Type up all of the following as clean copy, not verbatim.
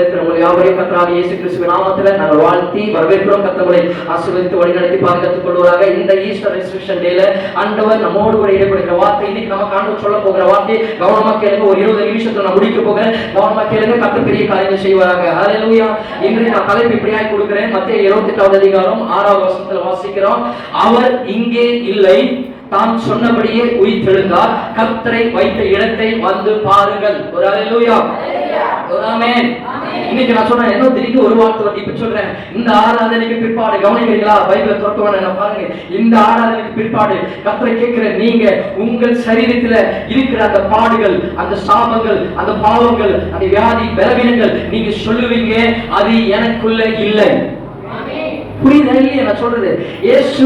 இருக்கிற உங்களை யாவரையும் கர்த்தராகிய இயேசு கிறிஸ்துவின் நாமத்தில் நாங்கள் வாழ்த்தி வரவேற்கிறோம். கர்த்தரை ஆசீர்வதித்து வழிநடத்தி பாதுகாத்துக் கொள்வதாக. இந்த ஈஸ்டர் ரெசரக்ஷன் டேல ஆண்டவர் நம்மோடு கூட இடைப்படுகிற வார்த்தை, இன்னைக்கு நமக்கு ஆண்டவர் சொல்ல போகிற வார்த்தை கவனமா கேளுங்க. ஒரு 20 நிமிஷத்துல நான் முடிக்க போகிறேன். கவனமா கேளுங்க. கர்த்தர் பெரிய காரியங்கள் செய்வாராக. ஹல்லேலூயா. இன்று நான் தலைப்பு இப்படியாய் கொடுக்கிறேன். மத்தேயு 28வது அதிகாரம் 6வது வசனத்தில் வாசிக்கிறோம். அவர் இங்கே இல்லை, தாம் சொன்னபடியே உயிர்த்தெழுந்தார். கர்த்தரை வைத்த இடத்தை வந்து பாருங்கள். ஒரு ஹல்லேலூயா, ஒரு ஆமென். இன்னைக்கு நான் சொல்றேன், என்ன திடீர்னு ஒரு வார்த்தை வந்து இப்ப சொல்றேன். இந்த ஆராதனைக்கு பிற்பாடு கவனிக்கிறீங்களா? பைபிளை திறக்கணும் பாருங்க. இந்த ஆராதனைக்கு பிற்பாடு கர்த்தரை கேட்கிறேன், நீங்க உங்கள் சரீரத்துல இருக்கிற அந்த பாடுகள், அந்த சாபங்கள், அந்த பாவங்கள், அந்த வியாதி பலவீனங்கள் நீங்க சொல்லுவீங்க, அது எனக்குள்ள இல்லை. புரியுதா இல்லையா நான் சொல்றது? இயேசு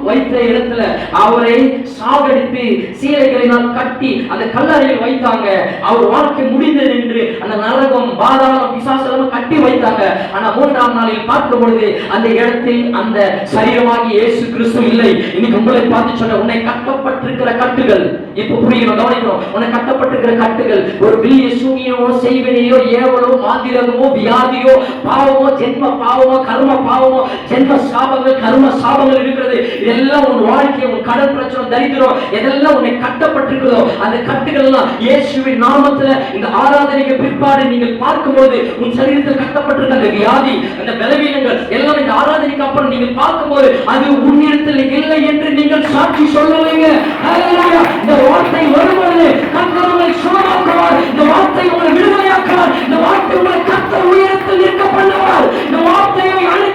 வைத்த இடத்துல அவரை சாகடித்து சீலைகளினால் கட்டி அந்த கல்லறையில் வைத்தாங்க. அவர் வாழ்க்கை முடிந்தது என்று அந்த நரகம், பாதாளம், பிசாசெல்லாம் கட்டி வைத்தாங்க. ஆனா 3ஆம் நாளில் பார்க்கும் பொழுது அந்த இடத்தில் அந்த சரீரமாகி இயேசு கிறிஸ்து இல்லை. இன்னைக்கு உங்களை பார்த்து சொன்ன, உன்னை கட்டப்பட்டிருக்கிற கட்டுகள் இப்ப புரியணும், கவனிக்கணும். உன்னை கட்டப்பட்டிருக்கிற கட்டுகள் ஒரு பில்லிய சூனியமோ, செய்வினையோ, ஏவலோ, மாந்திரகமோ, வியாதியோ, பாவமோ, ஜென்ம பாவமோ, கர்ம பாவமோ, சாபங்கள், கர்ம சாபங்கள் இருக்கிறது. இதெல்லாம் உன் வாழ்க்கை, உன் கடன் பிரச்சனை, தரித்திரம், எதெல்லாம் உன்னை கட்டப்பட்டிருக்கிறதோ அந்த கட்டுகள் எல்லாம் இயேசுவின் நாமத்துல இந்த ஆராதனைக்கு பிற்பாடு நீங்கள் பார்க்கும்போது உன் சரீரத்தில் கட்டப்பட்டிருக்கிற அந்த வியாதி, அந்த பலவீனங்கள் எல்லாம் இந்த ஆராதனைக்கு அப்புறம் நீங்கள் பார்க்கும்போது அது உன்னிடத்தில் இல்லை என்று நீங்கள் சாட்சி சொல்லுவீங்க. ஹல்லேலூயா. இந்த வார்த்தை வரும்போது கர்த்தர் உங்களை சுகமாக்குவார். இந்த வார்த்தை உங்களை விடுதலையாக்குவார். இந்த வார்த்தை உங்களை கர்த்தர் உயரத்தில் நிற்க பண்ணுவார். இந்த வார்த்தையை அனுப்பி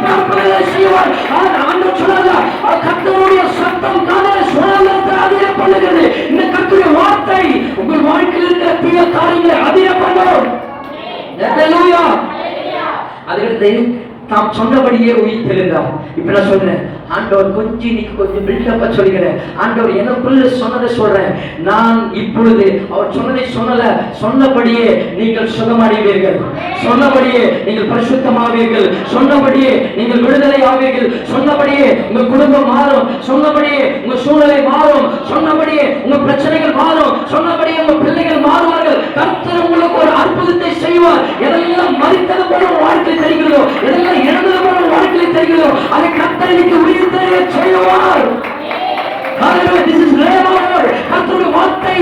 செய்வார். ஆண்டவர் சொன்னார், கர்த்தருடைய சத்தம் காதிலே சுழலுகிறது, அதிர பண்ணுகிறது. இந்த கர்த்தருடைய வார்த்தை உங்கள் வாழ்க்கையில் இருக்கிற தீய காரியங்களை அதிர பண்ணும். ஹல்லேலூயா. அதுக்கு தாம் சொன்னபடியே உயிர்த்தெழுந்தார். இப்ப நான் சொல்றேன், ஆண்டவர் கொஞ்சம் பில்டப்பா சொல்கிறேன். ஆண்டவர் எனக்குள்ள சொன்னதை சொல்றேன். நான் இப்பொழுது அவர் சொன்னதை சொன்னபடியே நீங்கள் சுகமடைவீர்கள், சொன்னபடியே நீங்கள் பரிசுத்தமாவீர்கள், சொன்னபடியே நீங்கள் விடுதலை ஆவீர்கள், சொன்னபடியே உங்க குடும்பம் மாறும், சொன்னபடியே உங்க சூழ்நிலை மாறும், சொன்னபடியே உங்க பிரச்சனைகள் மாறும், சொன்னபடியே உங்க பிள்ளைகள் மாறுவார்கள். கர்த்தர் உங்களுக்கு ஒரு அற்புதத்தை செய்வார். எதெல்லாம் மரித்தது போல வாழ்க்கை தெரிகிறதோ, எதெல்லாம் இழந்தது போல வாழ்க்கை தெரிகிறதோ, அதை கர்த்தருக்கு உயிர்த்தெழ செய்வார். ஹalleluya. This is rhema word. கர்த்தருடைய வார்த்தை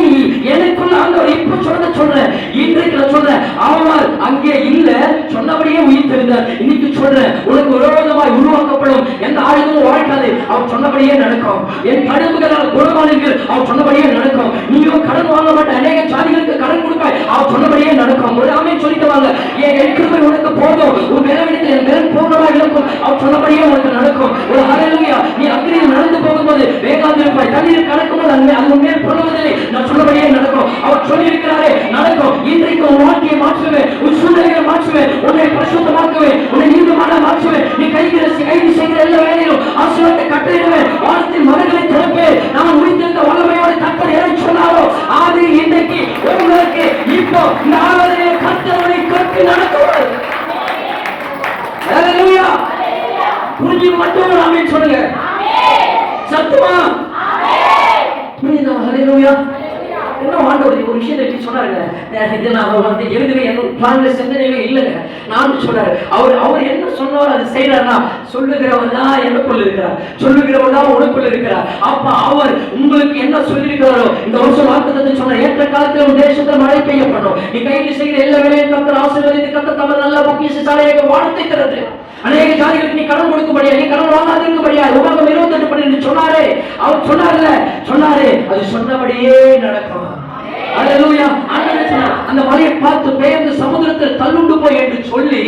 எனக்குள்ள ஆண்டவர் இப்ப சொல்றேன். இன்றைக்கு நான் சொல்றேன், அவர் அங்கே இல்ல, சொன்னபடியே உயிர்த்தெழுந்தார். இன்னைக்கு சொல்றேன், உனக்கு விரோதமாய் உருவாக்கப்படும் எந்த ஆயுதமும் வாழ்க்காது. அவர் சொன்னபடியே நடக்கும். என் கடவுள்களால் குணமானீர்கள், அவர் சொன்னபடியே நடக்கும். நீயோ கடன் வாங்க மாட்ட, அநேக ஜாதிகளுக்கு கடன் கொடுப்பாய், அவர் சொன்னபடியே நடக்கும். ஒரு ஆமென் சொல்லிட்டு வாங்க. என் கிருபை உனக்கு போதும், உன் பலவீனத்தில் என் பலன் பூர்ணமாக இருக்கும், அவர் சொன்னபடியே உனக்கு நடக்கும். ஒரு ஹல்லேலூயா. நீ அக்கினியில் நடந்து போகும்போது வேகாந்திருப்பாய், தண்ணீர் கலக்கும்போது அது மேல் புரளுவதில்லை, நான் சொன்னபடியே நடக்கும். அவர் சொல்லியிருக்கிறாரே நடக்கும். இன்றைக்கு உன் வாழ்க்கையை மாற்றுவேன், உன் சூழ்நிலையை மாற்றுவேன், உன்னை பரிசுத்தமாக்குவேன், உன்னை நீதிமானாக மாற்றுவேன். நீ கைது செய்கிற எல்லா வேலையிலும் ஆசீர்வாதத்தை கட்டளையிடுவேன். வானத்தின் மரங்களை திறப்பேன். நான் உயிர்த்தெழுந்த வல்லமையோடு கர்த்தர் எதை சொன்னாரோ அது இன்றைக்கு உங்களுக்கு இப்போ இந்த ஆராதனையை கர்த்தரை கட்டி நடத்துவார். ஹல்லேலூயா. புரிஞ்சு மட்டும் ஆமென் சொல்லுங்க. சத்தமா புரியுதா? ஹல்லேலூயா. என்ன ஆண்டவர் ஒரு விஷயத்தை எப்படி சொன்னாருங்க, இது நான் வந்து எழுதுவே என்னோட பிளான்ல சிந்தனையில இல்லைங்க. நான் சொல்றாரு, அவர் என்ன சொன்னார் அது செய்யறாருன்னா, சொல்லுகிறவர் தான் எனக்குள்ள இருக்கிறார், சொல்லுகிறவர் தான் உனக்குள்ள இருக்கிறார். அப்ப அவர் உங்களுக்கு என்ன சொல்லியிருக்கிறாரோ, இந்த வருஷம் வாக்குத்தத்தை சொன்னார், ஏற்ற காலத்தில் உன் தேசத்தில் மழை பெய்யப்படும், நீ கையில் செய்கிற எல்லா வேலையும் கர்த்தர் ஆசீர்வதித்து கர்த்தர் தமது நல்ல பொக்கிஷசாலையாக வாழ்த்தை தருது. அநேக ஜாதிகளுக்கு நீ கடன் கொடுக்கும்படியா, நீ கடன் வாங்காதிருக்கும்படியா உலகம் 28 சொன்னாரே, அவர் சொன்னாரே அது சொன்னபடியே நடக்கும். ஹல்லேலூயா. அந்த மலையை பார்த்து பெயர்ந்து சமுத்திரத்தில் தள்ளுண்டு போய் என்று சொல்லி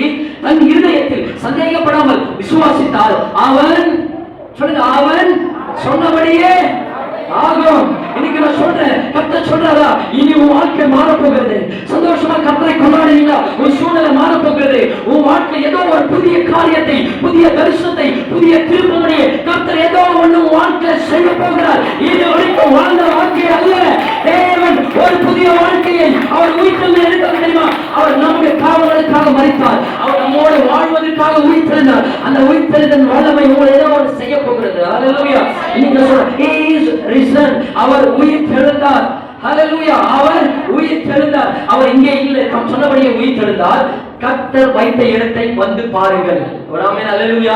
தன் இருதயத்தில் சந்தேகப்படாமல் விசுவாசித்தால் அவன் சொன்னபடியே ஆகும். இன்னைக்கு நான் சொல்றேன், கர்த்தர் சொல்றாரா, இனி உன் வாழ்க்கை மாறப்போகிறது. சந்தோஷமா கர்த்தரை கொண்டாடுவீங்களா? உன் சூழ்நிலை மாறப்போகிறது. உன் வாழ்க்கை ஏதோ ஒரு புதிய காரியத்தை, புதிய தரிசனத்தை, புதிய திருப்பணியை கர்த்தர் ஏதோ ஒண்ணு வாழ்க்கை செய்ய போகிறார். இது வரைக்கும் வாழ்ந்த வாழ்க்கை அல்ல, தேவன் ஒரு புதிய வாழ்க்கையை அவர் உயிர்த்தெழுந்து எடுத்தார் தெரியுமா? அவர் நம்முடைய பாவங்களுக்காக மரித்தார், அவர் நம்மோடு வாழ்வதற்காக உயிர்த்தெழுந்தார். அந்த உயிர்த்தெழுதல் வல்லமை உங்களை ஏதோ ஒன்று செய்ய போகிறது. ஹல்லேலூயா. நீங்க சொல்ற he is risen, அவர் உயிர்த்தெழுந்தார். ஹல்லேலூயா. அவர் உயிர்த்தெழுந்தார். அவர் இங்கே இல்லை, தாம் சொன்னபடியே உயிர்த்தெழுந்தார். கர்த்தர் வைத்த இடத்தை வந்து பாருங்கள். ஒரு ஆமென் அல்லேலூயா.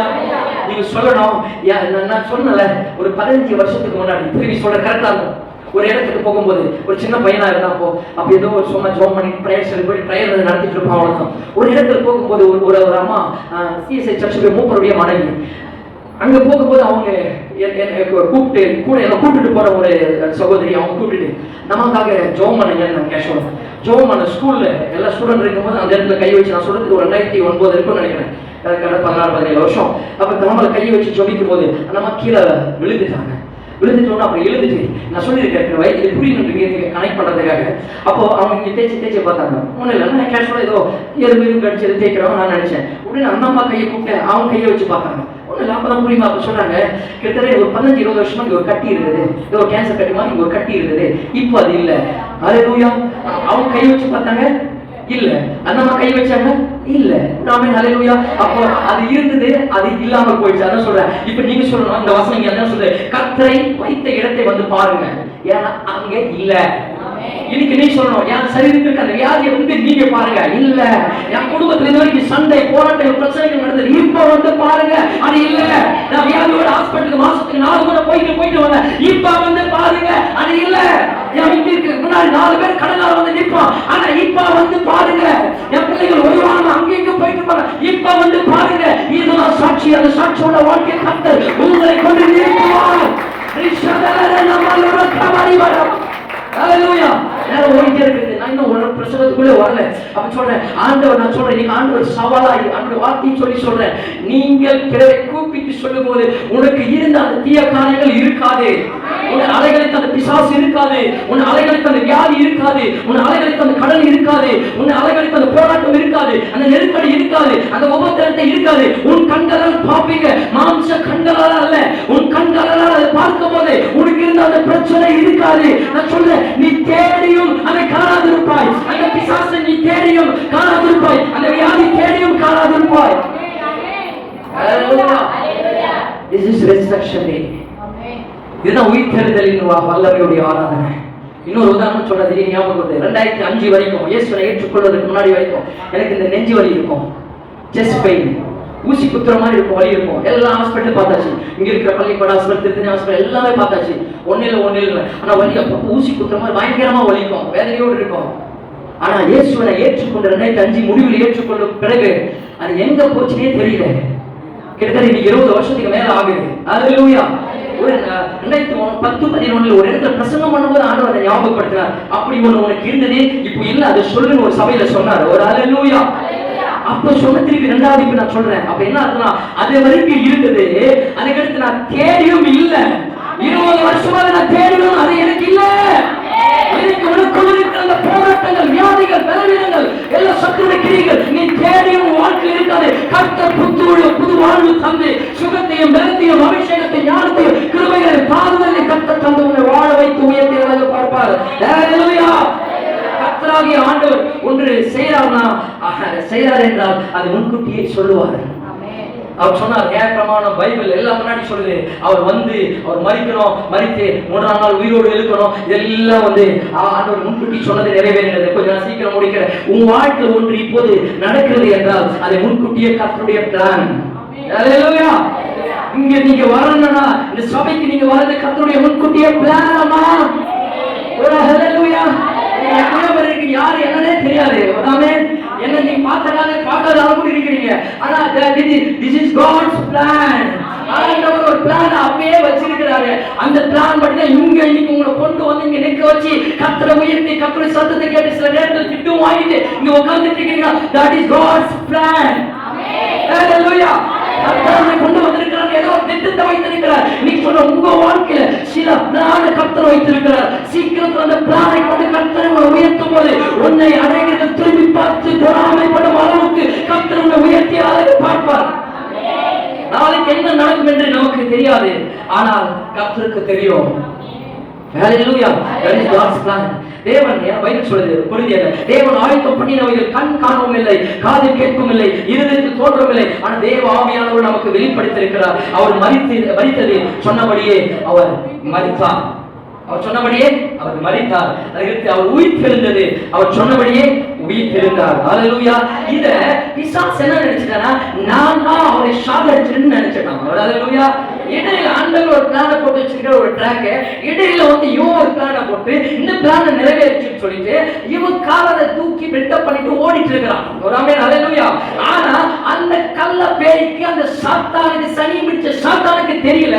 நீங்க சொல்லணும், நான் சொன்னல ஒரு 15 வருஷத்துக்கு முன்னாடி, திரும்பி சொல்ற கரெக்டா இருக்கும். ஒரு இடத்துக்கு போகும்போது ஒரு சின்ன பையனா இருந்தாப்போ அப்ப ஏதோ சும்மா ஜோம் பண்ணி பிரேயர் போய் பிரேயர் நடத்திட்டு இருப்பான், அவ்வளவுதான். ஒரு இடத்துல போகும்போது ஒரு அம்மா சிஎஸ்ஐ சர்ச்சுக்கு மூப்பருடைய மனைவி, அங்க போகும்போது அவங்க கூப்பிட்டு போற ஒரு சகோதரி, அவங்க கூப்பிட்டு நமக்காக ஜோம் பண்ணுங்க கேஷுவல் ஜோம் பண்ண. ஸ்கூல்ல எல்லா ஸ்டூடெண்ட் இருக்கும்போது அந்த இடத்துல கை வச்சு, நான் சொல்றதுக்கு ஒரு 2009 இருக்கும்னு நினைக்கிறேன், 16-17 வருஷம். அப்ப நம்மள கையை வச்சு ஜொபிக்கும் போது நம்ம கீழே விழுந்துட்டாங்க. விழுந்துட்டோம்னா அப்புறம் எழுந்துட்டு நான் சொல்லியிருக்கேன் வயிற்று புரியணுன்றீங்க கனெக்ட் பண்றதுக்காக. அப்போ அவங்க இங்க தேய்ச்சி பார்த்தாங்க. ஒன்றும் இல்லை, நான் கேஷுவலாக ஏதோ எறும்பு கடிச்சது தேய்க்கிறோம் நான் நினைச்சேன். உடனே அந்த அம்மா கையை கூப்பிட்டு அவங்க கையை வச்சு பார்த்தாங்க. ஒன்றும் இல்லை, அப்பதான் புரியுமா அப்ப சொல்றாங்க, கிட்டத்தட்ட ஒரு 15-20 வருஷமா இங்க ஒரு கட்டி இருந்தது, ஏதோ கேன்சர் கட்டி மாதிரி இங்க ஒரு கட்டி இருந்தது, இப்போ அது இல்லை. அல்லேலூயா. அவங்க கையை வச்சு பார்த்தாங்க, இல்ல. அந்தம்மா கை வச்சாங்க, இல்ல. ஆமென் அல்லேலூயா. அப்போ அது இருந்தது, அது இல்லாம போயிடுச்சு. அதான் சொல்றேன். இப்போ நீங்க சொல்லணும், இந்த வசனம் என்ன சொல்றது? கர்த்தரை வைத்த இடத்தை வந்து பாருங்க, ஏன்னா அங்க இல்ல. இன்னைக்கு நீ சொல்லணும், என் சரீரத்துக்கு அந்த வியாதியை வந்து நீங்க பாருங்க, இல்ல. என் குடும்பத்துல இது வரைக்கும் சண்டை போராட்டம் பிரச்சனைகள் நடந்தது, இப்ப வந்து பாருங்க, அது இல்ல. நான் வியாதியோட ஹாஸ்பிட்டலுக்கு மாசத்துக்கு 4 முறை போயிட்டு வந்தேன், இப்ப வந்து பாருங்க, அது இல்ல. என் வீட்டுக்கு முன்னாடி 4 பேர் கடனால வந்து நிற்போம், ஆனா இப்ப வந்து பாருங்க. என் பிள்ளைகள் ஒரு வாரம் அங்கே இங்க போயிட்டு பாருங்க, இப்ப வந்து பாருங்க. இதுதான் சாட்சி. அந்த சாட்சியோட வாழ்க்கை கர்த்தர் உங்களை கொண்டு நிறுத்துவார். நம்மளோட கவரி வரும். அல்லேலூயா. நேரம் ஓடிட்டே இருக்குது. நான் இன்னும் ஒரு பிரசவத்துக்குள்ளே வரல. அப்ப சொல்றேன், ஆண்டவர், நான் சொல்றேன், நீங்க ஆண்டவர் சவாலாய் ஆண்டவர் வார்த்தையை சொல்லி சொல்றேன், நீங்கள் பிறரை கூப்பிட்டு சொல்லும் போது உனக்கு இருந்த அந்த தீய காரியங்கள் இருக்காது, உன் அலைகளுக்கு அந்த பிசாசு இருக்காது, உன் அலைகளுக்கு அந்த வியாதி இருக்காது, உன் அலைகளுக்கு அந்த கடல் இருக்காது, உன் அலைகளுக்கு அந்த போராட்டம் இருக்காது, அந்த நெருக்கடி இருக்காது, அந்த உபத்திரத்தை இருக்காது. உன் கண்களால் பார்ப்பீங்க, மாம்ச கண்களால் அல்ல, உன் கண்களால் அதை பார்க்கும் போது உனக்கு இருந்த அந்த பிரச்சனை இருக்காது. நான் சொல்றேன், நீ தேடியும் அதை காணாதிருப்பாய், அந்த பிசாசை நீ தேடியும் காணாதிருப்பாய், அந்த வியாதி தேடியும் காணாதிருப்பாய். This is resurrection day. இதுதான் உயிர்த்தெழுதலின் வல்லமையுடைய ஆராதனை. இன்னொரு உதாரணம் சொல்றது ஞாபகம் வருது. 2005 வரைக்கும் இயேசுவை ஏற்றுக்கொள்வதற்கு முன்னாடி வரைக்கும் எனக்கு இந்த நெஞ்சு வலி இருக்கும், செஸ்ட் பெயின், ஊசி குத்துற மாதிரி இருக்கும், வலி இருக்கும். எல்லா ஹாஸ்பிட்டலும் பார்த்தாச்சு, இங்க இருக்கிற பள்ளிப்பட ஹாஸ்பிட்டல், திருத்தணி ஹாஸ்பிட்டல் எல்லாமே பார்த்தாச்சு. ஒன்னும் இல்லை. ஆனா வலி அப்பப்போ ஊசி குத்துற மாதிரி பயங்கரமா வலிக்கும், வேதனையோடு இருக்கும். ஆனா இயேசுவை ஏற்றுக்கொண்ட 2005 முடிவில் ஏற்றுக்கொண்ட பிறகு அது எங்க போச்சுனே தெரியல. கிட்டத்தட்ட இன்னைக்கு 20 வருஷத்துக்கு மேல ஆகுது. அல்லேலூயா. ஒரு 2010-11 ஒரு இடத்துல பிரசங்கம் பண்ணும்போது ஆண்டவர் அதை ஞாபகப்படுத்தினார், அப்படி ஒண்ணு உனக்கு இருந்தது, இப்போ இல்ல, அதை சொல்லுன்னு ஒரு சபையில சொன்னார். ஒரு அல்லேலூயா. அப்ப சொன்ன திருப்பி 2வது இப்ப நான் சொல்றேன். அப்ப என்ன அர்த்தம்னா, அது வரைக்கும் இருந்தது, அதுக்கடுத்து நான் தேடியும் இல்ல. 20 வருஷமா நான் தேடியும் அது எனக்கு இல்ல. எனக்கு உனக்குள்ள இருக்கிற அந்த போராட்டங்கள், வியாதிகள், பலவீனங்கள், எல்லா சத்துருடைய கிரியைகள் நீ தேடியும் வாழ்க்கையில் இருக்காது. கர்த்தர் புது வாழ்வு தந்து சுகத்தையும் பலத்தையும் அபிஷேகத்தையும் ஞானத்தையும் கிருபைகளையும் பாதுகாப்பையும் கர்த்தர் தந்து உன்னை வாழ வைத்து உயர்த்தி அழகு பார்ப்பார். அல்லேலூயா. கர்த்தராகிய ஆண்டவர் ஒன்று செய்கிறார் என்றால் அது முன்கூட்டியே சொல்லுவார். அவர் சொன்னார், நியாயப்பிரமாணம், பைபிள் எல்லாம் முன்னாடி சொல்லுது, அவர் மரிக்கணும், மரித்து 3ஆம் நாள் உயிரோடு எழுக்கணும், இதெல்லாம் வந்து ஆண்டவர் முன்கூட்டி சொன்னது நிறைவேறினது. கொஞ்சம் சீக்கிரம் முடிக்கிறேன். உன் வாழ்க்கை ஒன்று இப்போது நடக்கிறது என்றால் அதை முன்கூட்டியே கர்த்தருடைய பிளான். அல்லேலூயா. இங்க நீங்க வரணும்னா, இந்த சபைக்கு நீங்க வரது கர்த்தருடைய முன்கூட்டியே பிளானமா. அல்லேலூயா. யாரு என்னன்னே தெரியாது, என்ன நீங்க பார்க்காத அளவுக்கு இருக்கிறீங்க. ஆனா this is God's plan. ஆண்டவர் ஒரு பிளான் அப்படியே வச்சிருக்கிறாரு. அந்த பிளான் படி இங்க இன்னைக்கு உங்களை கொண்டு வந்து இங்க நிக்க வச்சு கர்த்தரை உயர்த்தி கர்த்தருடைய சத்தத்தை கேட்டு சில நேரத்தில் திட்டம் வாங்கிட்டு இங்க உட்கார்ந்துட்டு இருக்கீங்க. That is God's plan. Hallelujah. கர்த்தரை கொண்டு வந்திருக்கிறார், ஏதோ திட்டத்தை வைத்திருக்கிறார். நீ சொல்ற உங்க வாழ்க்கையில சில பிளான கர்த்தர் வைத்திருக்கிறார். சீக்கிரத்துல அந்த பிளானை கொண்டு கர்த்தரை உயர்த்தும் போது உன்னை அநேகர்கள் திரும்பி பார்த்து பொறாமைப்படும் அளவுக்கு கர்த்தர் உன்னை உயர்த்தி அழகு பார்ப்பார். நாளைக்கு என்ன நடக்கும் என்று நமக்கு தெரியாது, ஆனால் கர்த்தருக்கு தெரியும். Hallelujah. That is God's plan. தேவன் பைபிள் சொல்லுது, புரியுது? தேவன் ஆயத்தம் பண்ணினவைகள் கண் காணவும் இல்லை, காது கேட்கவும் இல்லை, இருதயத்தில் தோன்றவும் இல்லை. ஆனா தேவ ஆவியானவர் நமக்கு வெளிப்படுத்தியிருக்கிறார். அவர் மரித்தது சொன்னபடியே அவர் மரித்தார். அவர் சொன்னபடியே அவர் மரித்தார். அதுக்கு அவர் உயிர்த்தெழுந்தது அவர் சொன்னபடியே உயிர்த்தெழுந்தார். ஹல்லேலூயா. இத பிசாசு என்ன நினைச்சிட்டானா, நான் தான் அவரை சாகடிச்சிருன்னு நினைச்சிட்டான். ஹல்லேலூயா. இடையில ஆண்டவர் ஒரு பிளான போட்டு வச்சிருக்கிற ஒரு ட்ராக், இடையில வந்து இவன் ஒரு பிளான போட்டு இந்த பிளான நிறைவேற்றின்னு சொல்லிட்டு இவன் காலரை தூக்கி பில்டப் பண்ணிட்டு ஓடிட்டு இருக்கிறான். ஒரு ஆமென். ஹல்லேலூயா. ஆனா அந்த கள்ள பேய்க்கு, அந்த சாத்தானுக்கு, சனி பிடிச்ச சாத்தானுக்கு தெரியல,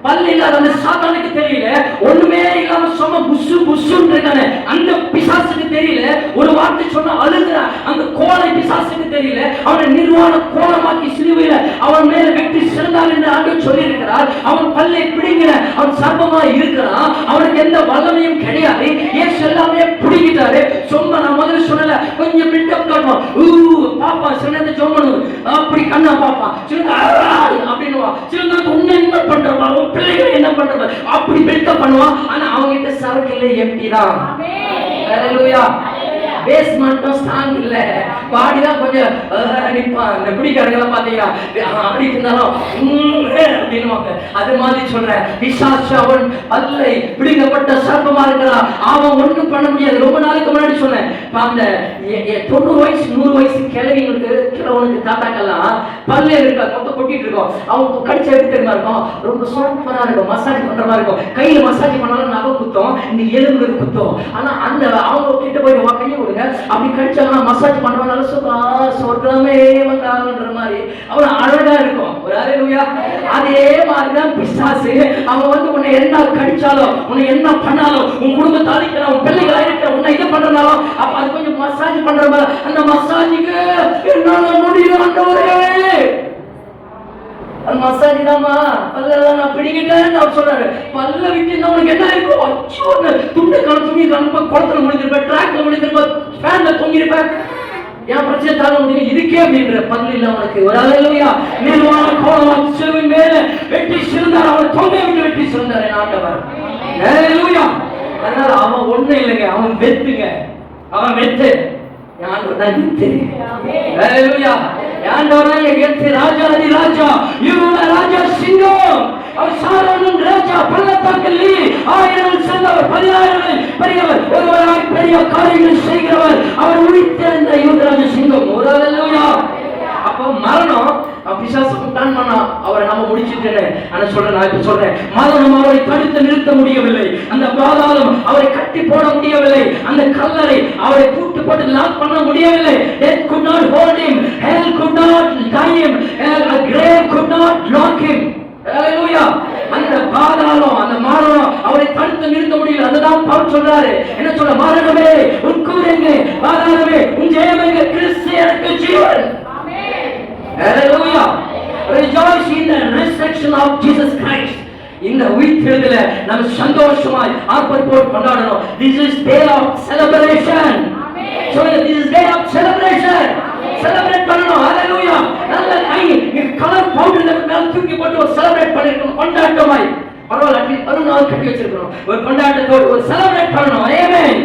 பல்லு இல்லாத அந்த சாத்தானுக்கு தெரியல, ஒண்ணுமே இல்லாம சும்மா புஷு புஷுன்னு இருக்கானே அந்த பிசாசுக்கு தெரியல, ஒரு வார்த்தை சொன்னா அழுகுற அந்த கோலை பிசாசுக்கு தெரியல, அவனை நிர்வாண கோலமாக்கி சிலுவையில அவன் மேல வெட்டி சிறந்தார் என்று ஆண்டவர் சொல்லி இருக்கிறார். அவன் பல்லை பிடிங்கிற அவன் சர்ப்பமா இருக்கிறான், அவனுக்கு எந்த வல்லமையும் கிடையாது. இயேசு எல்லாமே பிடிக்கிட்டாரு. சும்மா நான் முதல்ல சொன்னல, கொஞ்சம் பில்டப் காட்டுவான், பாப்பா சிறந்த ஜோமனு அப்படி கண்ணா பாப்பா சிறந்த அப்படின்னு சிறந்த உன்னை என்ன பண்றவா, பிள்ளைகளை என்ன பண்றது அப்படி பில்டப் பண்ணுவான். ஆனா அவங்க கிட்ட சரக்கு இல்லை, எம்டி தான். ஹல்லேலூயா. பேஸ்மெண்ட் ஸ்ட்ராங் இல்ல, பாடி தான் கொஞ்சம் நிப்பான். இந்த குடிக்காரங்க பாத்தீங்கன்னா அப்படி இருந்தாலும் அப்படின்னுவாங்க. அது மாதிரி சொல்றேன், பிசாசு அவன் பல்லை பிடிக்கப்பட்ட சர்ப்பமா இருக்கிறான், அவன் ஒண்ணும் பண்ண முடியாது. ரொம்ப நாளைக்கு முன்னாடி சொன்னேன், அந்த 90 வயசு 100 வயசு கிழவனுக்கு தாத்தாக்கெல்லாம் பல்ல இருக்கா மொத்தம் கொட்டிட்டு இருக்கோம். அவங்க கடிச்ச எப்படி தெரியுமா இருக்கும், ரொம்ப சூப்பரா இருக்கும், மசாஜ் பண்ற மாதிரி இருக்கும். கையில மசாஜ் பண்ணாலும் நகை குத்தம், இந்த எலும்பு குத்தம். ஆனா அந்த அவங்க கிட்ட போய் கையை கொடுங்க, அப்படி கடிச்சாங்கன்னா மசாஜ் பண்ணுவாங்க, சொர்க்கமே வந்தாங்கன்ற மாதிரி அவன் அழகா இருக்கும். ஒரு ஹல்லேலூயா. அதே மாதிரிதான் பிசாசு, அவன் வந்து உன்னை என்ன கடிச்சாலும், உன்னை என்ன பண்ணாலும், உன் குடும்பத்தை அழிக்கிற, உன் பிள்ளைகளை அழிக்கிற, உன்னை இது பண்றனாலும் அப்ப அது கொஞ்சம் மசாஜ் பண்ற மாதிரி, அந்த மசாஜுக்கு என்னால முடியும் ஆண்டவரே, அந்த மசாஜ் தாமா பல்லெல்லாம் நான் பிடிக்கிட்டேன்னு அவர் சொல்றாரு. பல்ல விட்டு உனக்கு என்ன இருக்கும், அச்சோ துண்டு கால துணி கணப்ப குளத்துல முடிஞ்சிருப்பேன், ட்ராக்ல முடிஞ்சிருப்பேன், ஃபேன்ல தொங்கிருப்பேன், என் பிரச்சனை தாங்க முடியும் இதுக்கே அப்படின்ற பல்லு இல்ல உனக்கு. ஒரு ஹல்லேலூயா. நிர்வாண கோலம் சிலுவையின் மேல வெட்டி சிறந்தார், அவனை தொங்கை விட்டு வெட்டி சிறந்தார் என் ஆண்டவர். ஹல்லேலூயா. அதனால அவன் ஒண்ணு இல்லைங்க, அவன் வெத்துங்க, அவன் வெத்து. என் ஆண்டவர் தான் வெத்து. ஹல்லேலூயா. ஆண்டவராகிய இயேசு ராஜாதி ராஜா, யூத ராஜா சிங்கம், அவர் சாரோனின் ராஜா, பள்ளத்தாக்கில் 1000 சென்றவர், 10,000 பெரியவர், ஒருவராய் பெரிய காரியங்கள் செய்கிறவர், அவர் உயிர்த்தெழுந்த யூத ராஜா சிங்கம். ஒரு ஹல்லேலூயா. அப்ப மரணம் பிசாசு பிளான் பண்ணா அவரை நம்ம முடிச்சிட்டேன்னு நான் சொல்றேன், மரணம் அவரை தடுத்து நிறுத்த முடியவில்லை, அந்த பாதாளம் அவரை கட்டி போட முடியவில்லை, அந்த கல்லறை அவரை கூட்டு போட்டு லாக் பண்ண முடியவில்லை. Death could not hold him, hell could not tie him, a grave could not lock him. ஹல்லேலூயா. அந்த பாதாளம், அந்த மரணம் அவரை தடுத்து நிறுத்த முடியல. அதுதான் பவுல் சொல்றாரு, என்ன சொல்ற, மரணமே உன் கூரெங்க, பாதாளமே உன் ஜெயமெங்க, கிறிஸ்து எனக்கு ஜீவன். Hallelujah. Rejoice in the resurrection of Jesus Christ. இந்த உயிர்த்தெழுதலை நம்ம சந்தோஷமாய் ஆர்ப்பரிப்போடு கொண்டாடணும். This is day of celebration. So this is day of celebration. Celebrate பண்ணணும். Hallelujah. நல்ல கை கலர் பவுடர்ல மேல தூக்கி போட்டு ஒரு செலிப்ரேட் பண்ணிருக்கணும், கொண்டாட்டமாய். பரவாயில்ல, அட்லீஸ்ட் ஒரு நாள் கட்டி வச்சிருக்கணும், ஒரு கொண்டாட்டத்தோடு ஒரு செலிப்ரேட் பண்ணணும். Amen.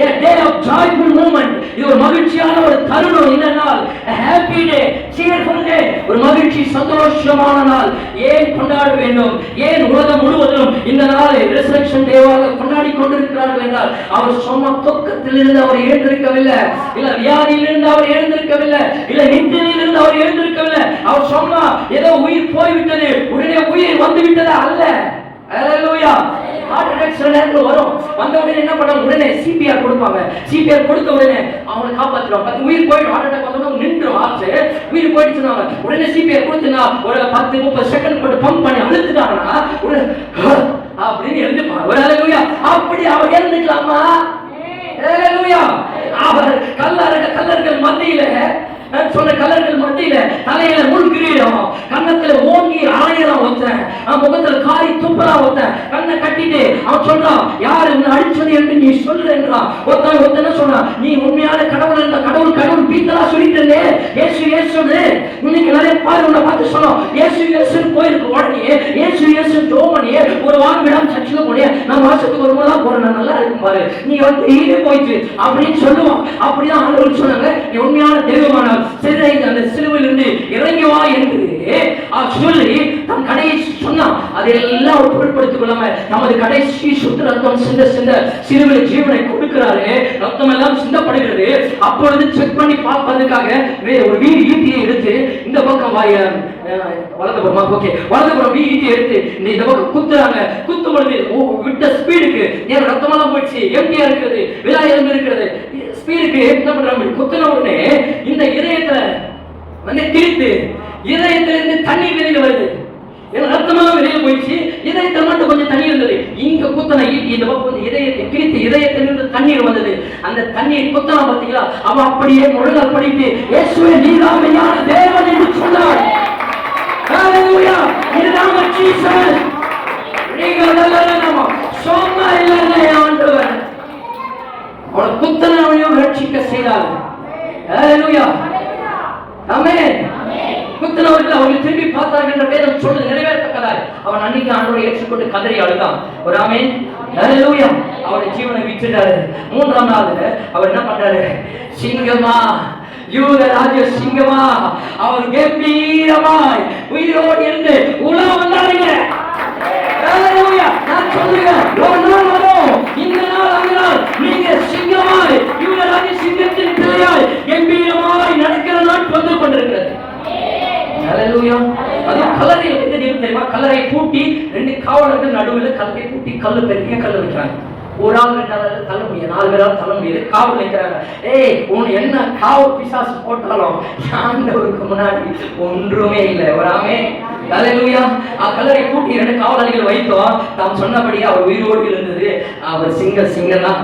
A day of joyful moment. இது ஒரு மகிழ்ச்சியான ஒரு தருணம். இந்த நாள் a happy day, cheerful day, ஒரு மகிழ்ச்சி சந்தோஷமான நாள். ஏன் கொண்டாட வேண்டும், ஏன் உலகம் முழுவதும் இந்த நாளை resurrection டேவாக கொண்டாடி கொண்டிருக்கிறார்கள் என்றால், அவர் சொன்ன துக்கத்திலிருந்து அவர் எழுந்திருக்கவில்லை, இல்ல வியாதியிலிருந்து அவர் எழுந்திருக்கவில்லை, இல்ல நித்திரையிலிருந்து அவர் எழுந்திருக்கவில்லை. அவர் சொன்னா ஏதோ உயிர் போய்விட்டது, உடனே உயிர் வந்து விட்டது அல்ல. ஹல்லேலூயா. ஹார்ட் அட்டாக் சில நேரத்துல வரும், வந்த உடனே என்ன பண்ணாங்க, உடனே சிபிஆர் கொடுப்பாங்க. சிபிஆர் கொடுத்த உடனே அவனை காப்பாத்துவாங்க. உயிர் போயிடும், ஹார்ட் அட்டாக் வந்தோம்னா நின்றும் ஆச்சு, உயிர் போயிடுச்சுனாங்க. உடனே சிபிஆர் கொடுத்துனா ஒரு 10-30 செகண்ட் போட்டு பம்ப் பண்ணி அழுத்துட்டாங்கன்னா அப்படின்னு எழுந்துப்பாங்க. ஒரு ஹல்லேலூயா. அப்படி அவர் எழுந்துக்கலாமா? ஹல்லேலூயா. அவர் கல்லர்கள் மத்தியில சொன்ன கலர்கள் மத்தியில தலையில முள் கிரீடம், கண்ணத்துல ஓங்கி 1000 ஒத்தன், முகத்துல காரி துப்புரா ஒத்தன், கண்ணை கட்டிட்டு அவன் சொல்றான், யாரு உன்னை அடிச்சது என்று நீ சொல்றேன்றான். ஒத்தனை சொன்னான், நீ உண்மையான கடவுள் இருந்த கடவுள் பீத்தலா சொல்லிட்டு இயேசு இயேசுன்னு இன்னைக்கு நிறைய பாரு உன்னை பார்த்து சொன்னோம். இயேசு இயேசுன்னு போயிருக்கு, உடனே இயேசு இயேசு ஜோமனி ஒரு வாரம் விடாம சர்ச்சுக்கு போனே, நான் மாசத்துக்கு ஒரு முறை தான் போறேன், நல்லா இருக்கும் பாரு, நீ வந்து ஈடு போயிட்டு அப்படின்னு சொல்லுவான். அப்படிதான் ஆண்டவர் சொன்னாங்க, நீ உண்மையான தெய்வமான சிலுவையிலிருந்து இறங்கி வா என்று சொல்லி தன் கடையை சொன்னான். அதெல்லாம் அவர் பொருட்படுத்திக் கொள்ளாம நமது கடைசி சுத்த ரத்தம் சிந்த சிந்த சிறுவில் ஜீவனை கொடுக்கிறாரு. ரத்தம் எல்லாம் சிந்தப்படுகிறது. அப்பொழுது செக் பண்ணி பார்ப்பதற்காக ஒரு வீடு ஈட்டியை எடுத்து இந்த பக்கம் வலதுபுறமா வலதுபுறம் ஈட்டியை எடுத்து இந்த பக்கம் குத்துறாங்க. குத்தும் பொழுது விட்ட ஸ்பீடுக்கு ஏன் ரத்தமெல்லாம் போயிடுச்சு, எம்டியா இருக்கிறது, விழாயம் இருக்கிறது, ஸ்பீடுக்கு என்ன பண்றாங்க, குத்துன உடனே இந்த இதயத்துல வந்து கிழித்து இதயத்திலிருந்து தண்ணீர் வெளியில வருது. ரத்தமெல்லாம் வெளியில போயிடுச்சு, இதயத்தில் மட்டும் கொஞ்சம் தண்ணீர் இருந்தது. இங்க குத்தனை ஈட்டி இந்த பக்கம் இதயத்தை கிழித்து இதயத்திலிருந்து தண்ணீர் வந்தது. அந்த தண்ணீர் குத்தனா பார்த்தீங்களா, அவன் அப்படியே முழுங்கல் படித்து இயேசுவே நீதான் மெய்யான தேவன் என்று சொன்னார். ஹalleluya, இதுதான் ஜீசஸ். நீங்கள் நல்லவரமா சொன்னா இல்லையே ஆண்டவர் அவனை குத்தனவனையும் ரட்சிக்க செய்தார். ஹalleluya, ஆமென். குத்தனவர்கள் அவர்கள் திரும்பி பார்த்தார்கள் என்ற வேதம் சொல்ல நிறைவேற்றக்கதாய் அவன் அன்னைக்கு ஆண்டவரை ஏற்றுக்கொண்டு கதறி அழுதான். ஒரு ஆமென், ஹalleluya. அவருடைய ஜீவனை விட்டுட்டாரு. மூன்றாம் நாள் அவர் என்ன பண்றாரு, சிங்கமா யூத ராஜ சிங்கமா அவர் கம்பீரமாய் உயிரோடு இருந்து உலா வந்தாருங்க. ஹalleluya. நான் சொல்றேன், ஒரு நாள் வரும், இந்த நாள் அந்த நாள் நீங்க சிங்கமாய் யூத ராஜ சிங்கத்தின் பிள்ளையாய் கம்பீரமாய் நடக்கிற நாள் வந்து கொண்டிருக்கிறது. ஹalleluya. அது கல்லறை வந்து தெரியுமா, கல்லறை பூட்டி ரெண்டு காவலர்கள் நடுவில் கல்லறை பூட்டி கல்லு பெரிய கல்லு வைக்கிறாங்க. ஒரு ஆள் ரெண்டு ஆள் தள்ள முடியாது, 4 பேரால் தள்ள முடியாது. காவல் வைக்கிறாங்க. உன் என்ன காவல் பிசாசு போட்டாலும் ஆண்டவருக்கு முன்னாடி ஒன்றுமே இல்லை. ஒரு ஆமென், ஹalleluya. கல்லறை பூட்டி 2 காவலாளிகள் வைத்தோம். தாம் சொன்னபடியே அவர் உயிரோடு இருந்தது. அவர் சிங்கனா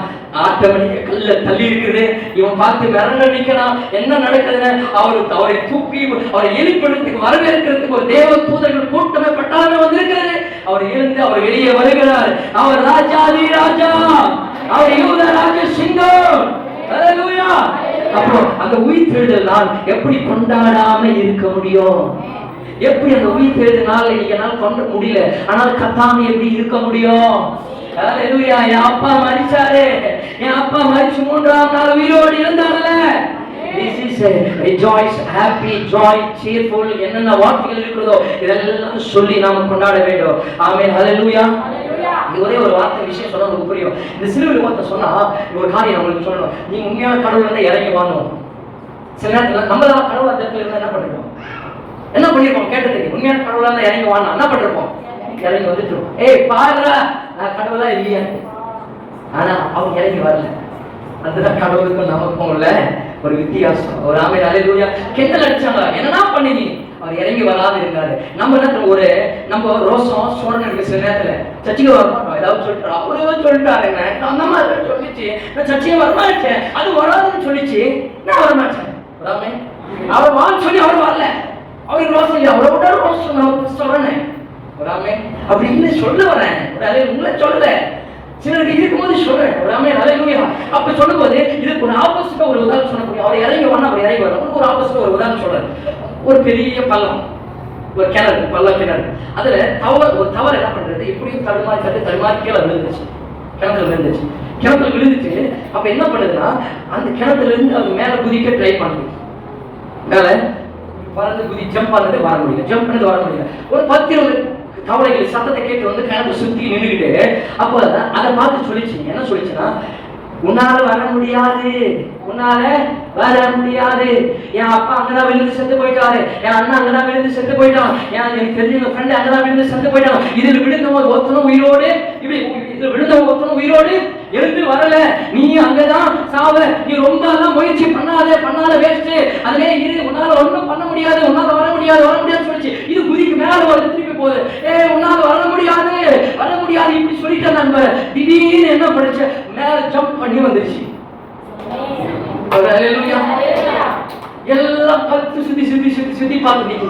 ஆட்டமணிக்க கல்ல தள்ளி இருக்குது. இவன் பார்த்து மிரண்டு நிற்கிறான், என்ன நடக்குதுன்னு. அவரை தூக்கி அவரை எழுப்பிடத்துக்கு வரவேற்கிறதுக்கு ஒரு தேவ தூதர்கள் கூட்டமே பட்டாளமே வந்திருக்கிறது. அவர் எழுந்து அவர் வெளியே வருகிறார். அவர் ராஜாதி ராஜா, அவர் யூத ராஜ சிங்கம். ஹalleluya. அப்போ அந்த உயிர் தெழுதல் நாள் எப்படி கொண்டாடாம இருக்க முடியும்? எப்படி அந்த உயிர் தெழுதல் நாள் என்னால் கொண்ட முடியல, ஆனால் கத்தாம எப்படி இருக்க முடியும்? ஹalleluya. என் அப்பா மரிச்சாரு, என் அப்பா மரிச்சு 3ஆம் நாள் உயிரோடு இருந்தார்ல. This is a rejoice, happy, joy, cheerful என்னென்ன வார்த்தைகள் இருக்கிறதோ இதெல்லாம் சொல்லி நாம கொண்டாட வேண்டும். ஆமென், ஹalleluya. ஒரே ஒரு வார்த்தை விஷயம் சொன்னா உங்களுக்கு புரியும். இந்த சிலுவையில் வார்த்தை சொன்னா ஒரு காரியம் உங்களுக்கு சொல்லணும். நீங்க உண்மையான கடவுள் வந்து இறங்கி வாங்கணும். சில நேரத்தில் நம்ம தான் கடவுள் அந்த இடத்துல இருந்தா என்ன பண்ணிருப்போம் கேட்டதுக்கு, உண்மையான கடவுளா இருந்தா இறங்கி வாங்க என்ன பண்ணிருப்போம், இறங்கி வந்துட்டு பாருங்க நான் கடவுளா இல்லையா, ஆனா அவங்க இறங்கி வரல. அதுதான் கடவுளுக்கும் நமக்கும் உள்ள ஒரு வித்தியாசம். ஒரு ஆமென், ஹalleluya. கிண்டல் அடிச்சாங்க, என்னன்னா பண்ணி அவர் இறங்கி வராது இருந்தாரு. நம்ம நேரத்துல நம்ம ரோசம் சோழன் இருக்கு. சில நேரத்துல சர்ச்சைக்கு வரமாட்டோம், ஏதாவது சொல்லிட்டு அவரே சொல்லிட்டாரு, அந்த மாதிரி சொல்லிச்சு நான் சர்ச்சைக்கு வரமாட்டேன், அது வராதுன்னு சொல்லிச்சு நான் வரமாட்டேன். ஆமென். அவர் வான்னு சொல்லி அவர் வரல, அவருக்கு ரோசம் இல்லை, அவரை விட ரோசம் நான் சொல்றேன். ஆமென். அப்படி இல்லை சொல்ல வரேன், உங்களை சொல்லல, சிலருக்கு இருக்கும்போது சொல்றேன். ஆமென், ஹalleluya. அப்ப சொல்லும்போது இதுக்கு ஒரு ஆப்போசிட்டா ஒரு உதாரணம் சொல்ல முடியும். அவர் இறங்கி வரணும், அவர் இறங்கி வரணும். ஒரு ஆப்போசிட்டா ஒரு உதாரணம் சொல்றேன். ஒரு பெரிய பள்ளம், ஒரு கிணறு, பள்ள கிணறு. அதுல ஒரு தவறு என்ன பண்றது, எப்படியும் தடுமாறி கீழே விழுந்துச்சு, கிணத்துல விழுந்துச்சு. அப்ப என்ன பண்ணுதுன்னா அந்த கிணத்துல இருந்து அது மேல குதிக்க ட்ரை பண்ணுது. மேல பறந்து ஜம்ப் பண்ணது வர முடியல. ஒரு 10-20 தவளைகள் சத்தத்தை கேட்டு வந்து கிணத்து சுத்தி நின்றுகிட்டு அப்போ அதை பார்த்து சொல்லிச்சு. என்ன சொல்லிச்சுன்னா, உன்னால வர முடியாது, என் அப்பா அங்கதான் விழுந்து செத்து போயிட்டாரு, என் அண்ணா அங்கதான் விழுந்து செத்து போயிட்டான், எனக்கு தெரிஞ்ச ஃப்ரெண்ட் அங்கதான் விழுந்து செத்து போயிட்டான், இதுல விழுந்தவங்க ஒருத்தனும் உயிரோடு எழுந்து வரல, நீ அங்கதான் சாவ, நீ ரொம்ப எல்லாம் முயற்சி பண்ணாத வேஸ்ட், அதுவே இரு, உன்னால ஒண்ணும் பண்ண முடியாது, உன்னால வர முடியாது சொல்லிச்சு. இது குதிக்கு மேல வந்து திருப்பி போகுது, உன்னால வர முடியாது இப்படி சொல்லிட்டேன். நண்பர் திடீர்னு என்ன படிச்ச, மேல ஜம்ப் பண்ணி வந்துருச்சு. எல்லாம் பத்து சுத்தி பார்த்து நீங்க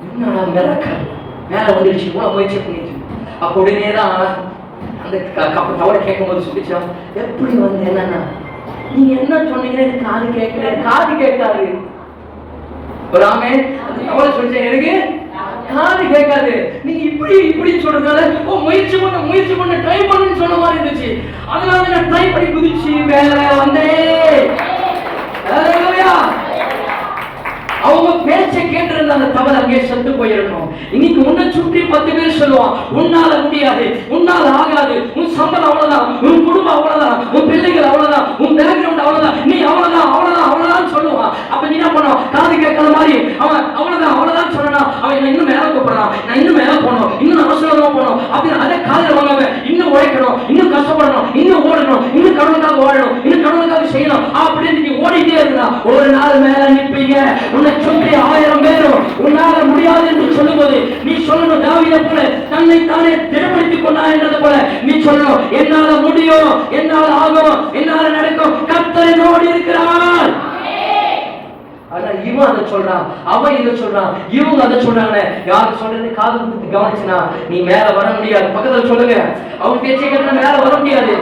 என்னடா மிரக்கல் மேல வந்துருச்சு, கூட முயற்சி பண்ணிட்டு. அப்ப உடனேதான் அந்த தவறை கேட்கும் போது சொல்லிச்சா, எப்படி வந்து என்னன்னா நீங்க என்ன சொன்னீங்கன்னு காது கேட்காது. ஒரு ஆமென். அந்த தவறை சொல்லிச்சா, எனக்கு காது கேட்காது, நீங்க இப்படி சொல்றதுனால முயற்சி பண்ண ட்ரை பண்ணுன்னு சொன்ன மாதிரி இருந்துச்சு. அதனால நான் ட்ரை பண்ணி குதிச்சு மேல வந்தேன். அவங்க பேச்சை கேட்டிருந்த அந்த தவறு அங்கே செத்து போயிருக்கணும். இன்னைக்கு உன்னை சுற்றி 10 பேர் சொல்லுவான், உன்னால முடியாது, உன்னால ஆகாது, உன் சம்பளம் அவ்வளவுதான், உன் குடும்பம் அவ்வளவுதான், உன் பிள்ளைகள் அவ்வளவுதான், உன் பேக்ரவுண்ட் அவ்வளவுதான், நீ அவ்வளவுதான் அவ்வளவுதான் அவ்வளவுதான் சொல்லுவான். அப்ப நீ என்ன பண்ணும்? காது கேட்காத மாதிரி அவன் அவ்வளவுதான் அவ்வளவுதான் சொன்னா அவன் இன்னும் மேல கூப்பிடறான், நான் இன்னும் மேல போகணும், இன்னும் அவசரமா போகணும் அப்படின்னு அதை காதுல வாங்காம இன்னும் உழைக்கணும், இன்னும் கஷ்டப்படணும், இன்னும் ஓடணும், இன்னும் கடவுளுக்காக வாழணும், இன்னும் கடவுளுக்காக செய்யணும் அப்படின்னு நீ ஓடிட்டே இருந்தா ஒரு நாள் மேல நிற்பீங்க. உன்னை சுற்றி 1000 பேரும் உன்னால முடியாது என்று சொல்லும்போது நீ சொல்லணும், தாவீதை போல தன்னை தானே திடப்படுத்திக் கொண்டா என்றது போல நீ சொல்லணும், என்னால முடியும், என்னால ஆகும், என்னால நடக்கும், கர்த்தர் என்னோடு இருக்கிறார். ஆனா இவன் அதை சொல்றான், அவன் இதை சொல்றான், இவங்க அதை சொல்றாங்க. யாரு சொல்றது காது கொடுத்து கவனிச்சுனா நீ மேல வர முடியாது. பக்கத்துல சொல்லுங்க, அவன் பேச்சை கேட்டா மேல வர முடியாது.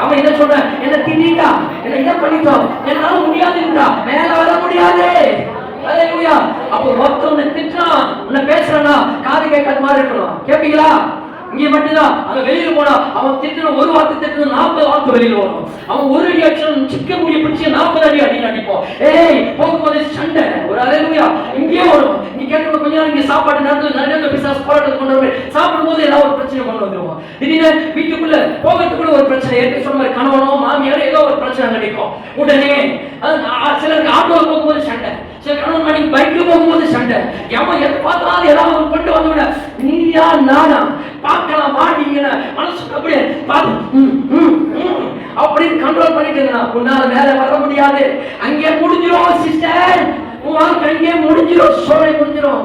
அவன் இதை சொல்றான், என்ன திட்டா, என்ன இதை பண்ணிட்டோம், என்னால முடியாதுன்றா, மேல வர முடியாது. அல்லேலூயா. அப்போ ஒருத்தவனை திட்டுறான், உன்னை பேசுறானா காது கேட்காத மாதிரி இருக்கணும். கேட்பீங்களா? இங்கே மட்டும்தான். அங்க வெளியில போனா அவன் திட்டுற ஒரு வார்த்தை திட்டுற 40 வார்த்தை வெளியில வரும். அவன் ஒரு அடி அடிச்சு சிக்க முடிய பிடிச்சி 40 அடி அடின்னு அடிப்போம். ஏய் போகும்போது சண்டை ஒரு அல்லேலூயா இங்கே வரும். நீ கேட்கணும் கொஞ்ச நேரம் இங்கே சாப்பாடு நேரத்தில் நிறைய பிசாசு போராட்டத்தை கொண்டு வருவேன். சாப்பிடும் போது ஏதாவது ஒரு பிரச்சனை கொண்டு வந்துருவோம். திடீர்னு வீட்டுக்குள்ள போகிறதுக்குள்ள ஒரு பிரச்சனை, ஏற்கனவே சொன்ன மாதிரி கணவனோ மாமியாரோ ஏதோ ஒரு பிரச்சனை கிடைக்கும். உடனே சிலருக்கு ஆட்டோவில் போகும்போது சண்டை, சில கணவன் மணி பைக்ல போகும்போது சண்டை. எவன் எது பார்த்தாலும் ஏதாவது கொண்டு வந்து நீயா நானா பார்க்கலாம் மாட்டீங்கன்னு மனசுக்கு அப்படியே அப்படின்னு கண்ட்ரோல் பண்ணிட்டு உன்னால மேல வர முடியாது. அங்கே முடிஞ்சிரும் சிஸ்டர், உன் வாழ்க்கை அங்கே முடிஞ்சிரும், சோழை முடிஞ்சிரும்.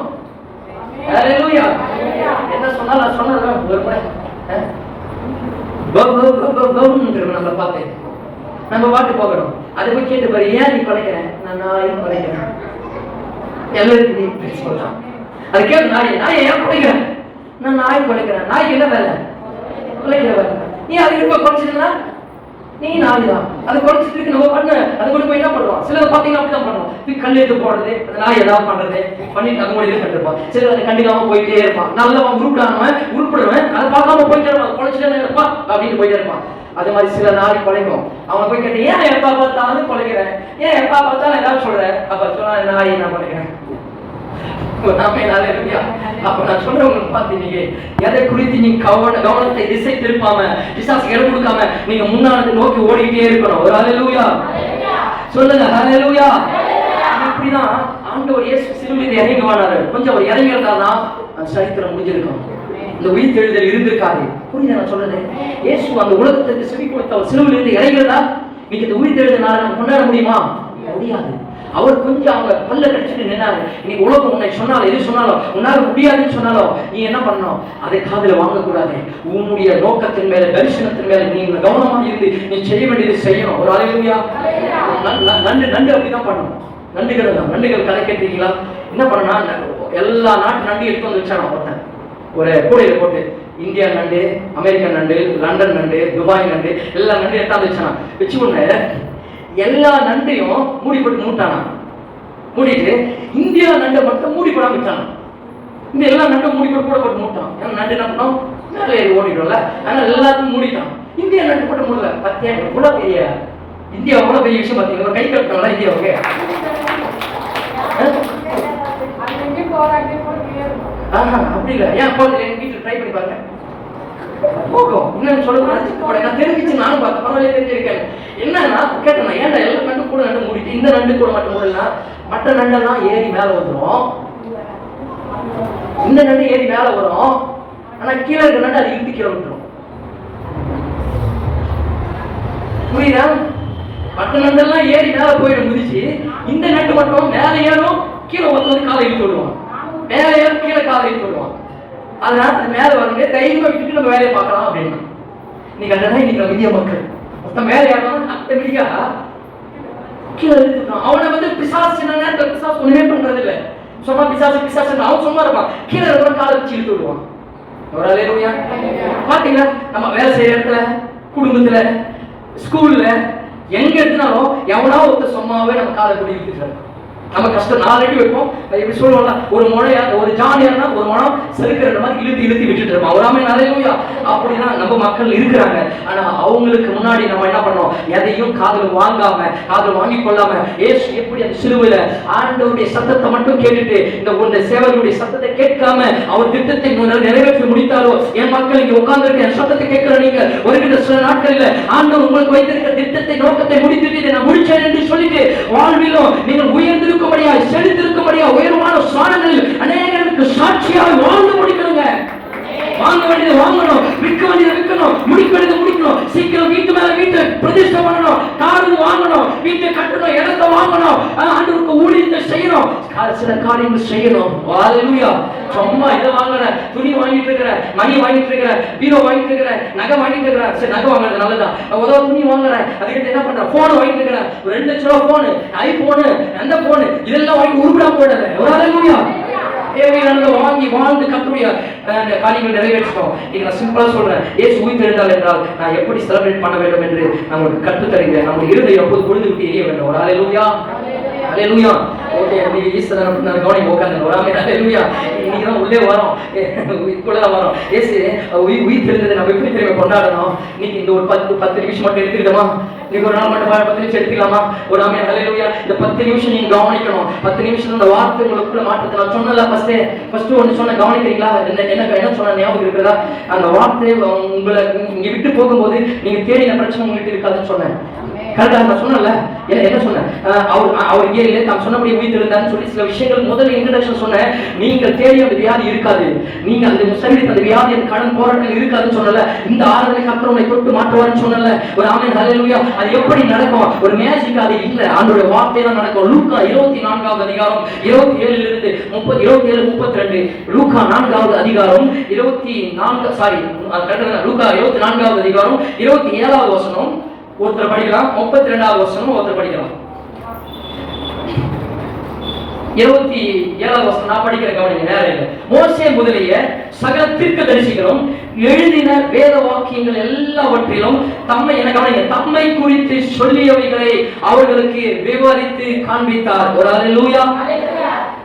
அல்லேலூயா. என்ன சொன்னாலும் நான் சொன்னேன் ஒரு முறை நம்மளை பார்த்து நம்ம பாட்டு போகணும். அதை போய் கேட்டு பாரு, ஏன் நீ கொலைக்கிறேன்? நான் நாயும் கொலைக்கிறேன். எல்லாருக்கும் நீ சொல்லலாம். அது கேட்டு நாய் ஏன் கொலைக்கிறேன்? நான் நாய் கொலைக்கிறேன். நாய்க்கு என்ன வேலை? கொலைக்கிற வேலை. நீ அது இருப்ப குறைச்சிருந்தா நீ நாய் தான். அது குறைச்சிட்டு நம்ம பண்ண அது கூட போய் என்ன பண்ணுவோம்? சிலர் பார்த்தீங்கன்னா அப்படிதான் பண்ணுவோம். கல் எடுத்து போடுறது, அந்த நாய் ஏதாவது பண்றது பண்ணிட்டு அது கூட கண்டிருப்பான். சிலர் அதை கண்டிக்காம போயிட்டே இருப்பான். நல்லவன் உருப்பிடுவேன் அதை பார்க்காம போயிட்டே இருப்பான். குறைச்சிட்டே இருப்பான் அப்படின்னு போயிட்டே இருப்பான். அது மாதிரி சில நாய் கொலைக்கும். அவனை போய் கேட்டு, ஏன் எப்பா பார்த்தாலும் கொலைக்கிறேன், ஏன் எப்பா பார்த்தாலும் ஏதாவது சொல்றேன்? அப்ப சொன்னா நாய் நான் கொலைக்கிறேன். அப்ப நான் சொல்றவங்களுக்கு பாத்தீங்க, எதை குறித்து நீங்க கவனத்தை திசை திருப்பாம பிசாசுக்கு இடம் கொடுக்காம நீங்க முன்னாடி நோக்கி ஓடிக்கிட்டே இருக்கணும். ஒரு அல்லேலூயா சொல்லுங்க. அல்லேலூயா. இப்படிதான் ஆண்டவர் இயேசு சிலுவையில் இறங்கி வந்தாரு. கொஞ்சம் அவர் இறங்கி இருந்தாருன்னா சரித்திரம் முடிஞ்சிருக்கும், இந்த உயிர் தெழுதல் இருந்திருக்காது. புரியுது நான் சொல்றது? இயேசு அந்த உலகத்துக்கு செவி கொடுத்த அவர் சிலுவையில் இருந்து இறங்கிறதா இன்னைக்கு இந்த உயிர் தெழுதனால நம்ம கொண்டாட முடியுமா? முடியாது. அவர் கொஞ்சம் அவங்க பல்ல கடிச்சிட்டு நின்னாரு. இன்னைக்கு உலகம் உன்னை சொன்னாலும் எது சொன்னாலும் உன்னால முடியாதுன்னு சொன்னாலும் நீ என்ன பண்ணணும்? அதை காதுல வாங்கக்கூடாது. உன்னுடைய நோக்கத்தின் மேல தரிசனத்தின் மேல நீ கவனமா இருந்து நீ செய்ய வேண்டியது செய்யணும். ஒரு அல்லேலூயா. நண்டு அப்படிதான் பண்ணணும். நண்டுகள் கதை கேட்டீங்களா? என்ன பண்ணா எல்லா நாட்டு நண்டு எடுத்து வந்து வச்சானோ ஒருத்தன் ஒரு கூடையில போட்டு, இந்தியா நண்டு, அமெரிக்கன் நண்டு, லண்டன் நண்டு, துபாய் நண்டு, எல்லா நண்டு எடுத்தாந்து வச்சானா. வச்சு உடனே எல்லா நண்டையும் மூடிப்பட்டு மூட்டானா. மூடிட்டு இந்தியா நண்டை மட்டும் மூடி போடாம வச்சானா. இந்த எல்லா நண்டும் மூடிப்பட்டு போட்டு மூட்டான். ஏன்னா நண்டு என்ன பண்ணோம்? மேலே ஏறி ஓடிடும்ல, அதனால எல்லாத்தையும் மூடிட்டான். இந்தியா நண்டு மட்டும் மூடல. 10 கூட பெரிய இந்தியா கூட பெரிய விஷயம் பார்த்தீங்கன்னா கை கட்டணும்ல இந்தியாவுக்கு. அப்படி இல்லை. ஏன் போகுது என் வீட்டில் ட்ரை பண்ணி பாருங்க போகும். இன்னும் சொல்ல நான் தெரிஞ்சிச்சு, நானும் பார்த்த பரவாயில்ல தெரிஞ்சிருக்கேன். என்னன்னா கேட்டேன், ஏன்டா எல்லா நண்டு கூட நண்டு மூடிட்டு இந்த நண்டு கூட மட்டும் மூடலாம், மற்ற நண்டெல்லாம் ஏறி மேல வந்துடும், இந்த நண்டு ஏறி மேல வரும், ஆனா கீழே இருக்க நண்டு அது இழுத்து கீழே விட்டுரும். புரியுதா? மற்ற நண்டெல்லாம் ஏறி மேல போயிடும் குதிச்சு, இந்த நண்டு மட்டும் மேல ஏறும், கீழே வந்து காலை இழுத்து விடுவான், மேல ஏறும் கீழே காலை இழுத்து விடுவான். அதனால அது மேல வருங்க தைரியமா விட்டுட்டு நம்ம வேலையை பார்க்கலாம் அப்படின்னா. நீங்க அதான் இன்னைக்கு நம்ம இந்திய மக்கள் மொத்தம் மேல ஏறணும் ஆட்டோமேட்டிக்கா கீழே இழுத்துட்டான். அவனை வந்து பிசாசு என்ன நேரத்தில் பிசாசு ஒண்ணுமே பண்றது இல்லை. சொன்னா பிசாசு அவன் சும்மா இருப்பான், கீழே இருக்கிற காலை வச்சு இழுத்து விடுவான். ஒரு அல்லேலூயா. பாத்தீங்களா? நம்ம வேலை செய்யற இடத்துல, குடும்பத்துல, ஸ்கூல்ல, எங்க எடுத்தாலும் எவனா ஒருத்தர் சும்மாவே நம்ம காலை கூட இழுத்துட்டு நம்ம கஷ்டம் 4 அடி வைப்போம். எப்படி சொல்லுவோம்ல, ஒரு முனையா ஒரு ஜானியர்னா ஒரு மனம் செலுக்கிற மாதிரி இழுத்து விட்டுட்டு இருப்பான். ஒரு ஆமென் ஹல்லேலூயா. அப்படிதான் நம்ம மக்கள் இருக்கிறாங்க. ஆனா அவங்களுக்கு முன்னாடி நம்ம என்ன பண்ணோம், எதையும் காதுல வாங்கி கொள்ளாம இயேசு எப்படி அந்த சிலுவையில ஆண்டவருடைய சத்தத்தை மட்டும் கேட்டுட்டு இந்த சேவகருடைய சத்தத்தை கேட்காம அவர் திட்டத்தை நிறைவேற்றி முடித்தாரோ. என் மக்கள் இங்க உட்கார்ந்து என் சத்தத்தை கேட்கிற நீங்க ஒரு சில நாட்களில் ஆண்டவர் உங்களுக்கு வைத்திருக்கிற திட்டத்தை நோக்கத்தை முடித்துட்டு நான் முடிச்சேன் என்று சொல்லிட்டு வாழ்விலும் நீங்கள் உயர்ந்திருக்கும்படியா செழித்திருக்கும்படியா உயர்வான ஸ்தானங்களில் அநேகருக்கு சாட்சியாக வாழ்ந்து முடிக்கணுங்க. வாங்க வேண்டியது வாங்கணும், விற்க வேண்டியது விற்கணும், முடிக்க வேண்டியது முடிக்கணும். சீக்கிரம் வீட்டு மேல வீட்டை பிரதிஷ்டை பண்ணணும், காரு வாங்கணும், வீட்டை கட்டணும், இடத்தை வாங்கணும், ஆண்டவருக்கு ஊழியத்தை செய்யணும், சில காரியங்கள் செய்யணும். ஹல்லேலூயா. சும்மா இதை வாங்குற, துணி வாங்கிட்டு இருக்கிற, மணி வாங்கிட்டு இருக்கிற, பீரோ வாங்கிட்டு இருக்கிற, நகை வாங்கிட்டு இருக்கிற, சரி நகை வாங்குறது நல்லதா, உதவ துணி வாங்குற, அதுக்கிட்ட என்ன பண்ற, போன் வாங்கிட்டு இருக்கிற, ஒரு 2 லட்சம் ரூபாய் போனு, ஐபோனு, அந்த போனு, இதெல்லாம் வாங்கி உருப்படா போடாத. ஹல்லேலூயா. தேவையானதை வாங்கி வாழ்ந்து கத்துடைய காரியங்கள் நிறைவேற்றோம். நீங்க நான் சிம்பிளா சொல்றேன், இயேசு உயிர்த்தெழுந்தால் என்றால் நான் எப்படி செலிப்ரேட் பண்ண வேண்டும் என்று நான் உங்களுக்கு கற்றுத் தருகிறேன். நம்முடைய இருதயம் எப்போது பொழுது விட்டு எரிய வேண்டும். ஒரு ஹல்லேலூயா. ஹல்லேலூயா. ஓகே, நீங்க ஈஸ்டர் நான் கவனிங்க உட்கார்ந்து. ஒரு ஆமென் ஹல்லேலூயா. இன்னைக்கு தான் உள்ளே வரோம், இதுக்குள்ளதான் வரோம். இயேசு உயிர்த்தெழுந்ததை நம்ம எப்படி தெரியுமா கொண்டாடணும். இன்னைக்கு இந்த ஒரு 10 நிமிஷம் மட்டும் எடுத்துக்கிட்டோமா, நீங்க ஒரு நாள் மட்டும் 10 நிமிஷம் எடுத்துக்கலாமா? ஒரு ஆமென் ஹல்லேலூயா. இந்த 10 நிமிஷம் நீங்க கவனிக்கணும். 10 நிமிஷம் இந்த வார்த்தை உங்களுக்குள்ள மாற்றத்தை நான் சொன்னல. ஃபர்ஸ்ட் ஒன்னு சொன்ன கவனிக்கிறீங்களா? என்ன சொன்ன ஞாபகம் இருக்குதா? அந்த வார்த்தை உங்களை இங்க விட்டு போகும்போது நீங்க தேடின பிரச்சனை உங்ககிட்ட இருக்காதுன்னு சொன்னேன். கரெக்டா நான் சொன்னல? என்ன சொன்னேன்? அவர் இங்கே இல்லை, நான் சொன்னபடி உயிர்த்தெழுந்தான்னு சொல்லி சில விஷயங்கள் முதல்ல இன்ட்ரோடக்ஷன் சொன்னேன். நீங்கள் தேடிய அந்த வியாதி இருக்காது, நீங்க அந்த முசலித் அந்த வியாதி அந்த கடன் போராட்டம் இருக்காதுன்னு சொன்னல. இந்த ஆராதனை கர்த்தர் உங்களை தொட்டு மாற்றுவார்னு சொன்னல. ஒரு ஆமென் ஹல்லேலூயா. அது எப்படி நடக்கும்? ஒரு மேஜிக் அது இல்ல, ஆண்டவருடைய வார்த்தை தான் நடக்கும். லூக்கா 24வது அதிகாரம் 27 இருந்து 27 32. லூக்கா 4வது அதிகாரம் 24 லூக்கா 24வது அதிகாரம் 27வது வசனம் ஒருத்தர் படிக்கலாம், 32வது வசனம் ஒருத்தர் படிக்கலாம். 27வது வசனம் நான் படிக்கிற கவனிங்க, நேரம் இல்லை. மோசே முதலிய சகல தீர்க்கதரிசிகளும் எழுதின வேத வாக்கியங்கள் எல்லாவற்றிலும் தம்மை குறித்து சொல்லியவைகளை அவர்களுக்கு விவரித்து காண்பித்தார். ஒரு ஹல்லேலூயா.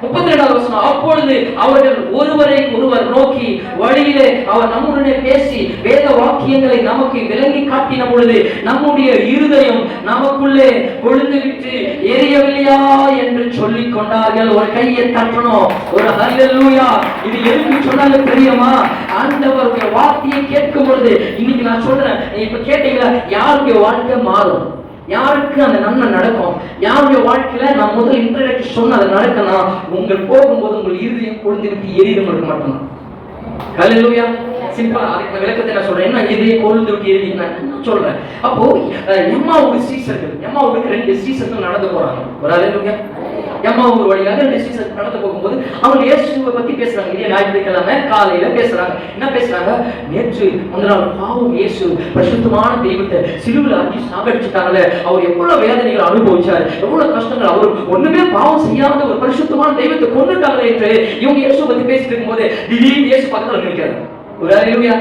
32வது வசனம், அப்பொழுது அவர்கள் ஒருவரை ஒருவர் நோக்கி வழியிலே அவர் நம்முடனே பேசி வேத வாக்கியங்களை நமக்கு விளங்கி காட்டின பொழுது நம்முடைய இருதயம் நமக்குள்ளே கொழுந்து விட்டு எரியவில்லையா என்று சொல்லிக் கொண்டார்கள். ஒரு கையை தட்டணும். ஒரு ஹல்லேலூயா. இது எதுக்கு சொன்னாங்க தெரியுமா? ஆண்டவருடைய வார்த்தையை கேட்கும் பொழுது, இன்னைக்கு நான் சொல்றேன், இப்ப கேட்டீங்களா, யாருடைய வாழ்க்கை மாறும், யாருக்கு அந்த நன்மை நடக்கும், யாருடைய வாழ்க்கையில நான் முதல் இன்ட்ரோடக்ஷன் சொன்ன அது நடக்கணும். உங்கள் போகும்போது உங்கள் இருதயம் கொழுந்து விட்டு எரியுது மட்டும்தான். ஹல்லேலூயா. சிம்பிளா அதுக்கு விளக்கத்தை நான் சொல்றேன். என்ன இதே கொழுந்து விட்டு எரியுது நான் சொல்றேன். அப்போ எம்மாவுக்கு சீசர்கள், எம்மாவுக்கு 2 சீசர்கள் நடந்து போறாங்க. ஒரு ஹல்லேலூயா. எம்மாவூர் வழியாக 2 சீசர்கள் நடந்து போகும்போது அவங்க இயேசுவை பத்தி பேசுறாங்க. இதே ஞாயிற்றுக்கிழமை காலையில பேசுறாங்க. என்ன பேசுறாங்க? நேற்று முந்தின நாள் பாவம் இயேசு பரிசுத்தமான தெய்வத்தை சிலுவையில் அடிச்சு சாகடிச்சுட்டாங்களே, அவர் எவ்வளவு வேதனைகள் அனுபவிச்சார், எவ்வளவு கஷ்டங்கள், அவர் ஒண்ணுமே பாவம் செய்யாத ஒரு பரிசுத்தமான தெய்வத்தை கொண்டுட்டாங்களே என்று இவங்க இயேசுவை பத்தி பேசிட்டு இருக்கும்போது திடீர்னு இயேசு பக்கத்துல நிற்கிறார். ஒரு ஹல்லேலூயா.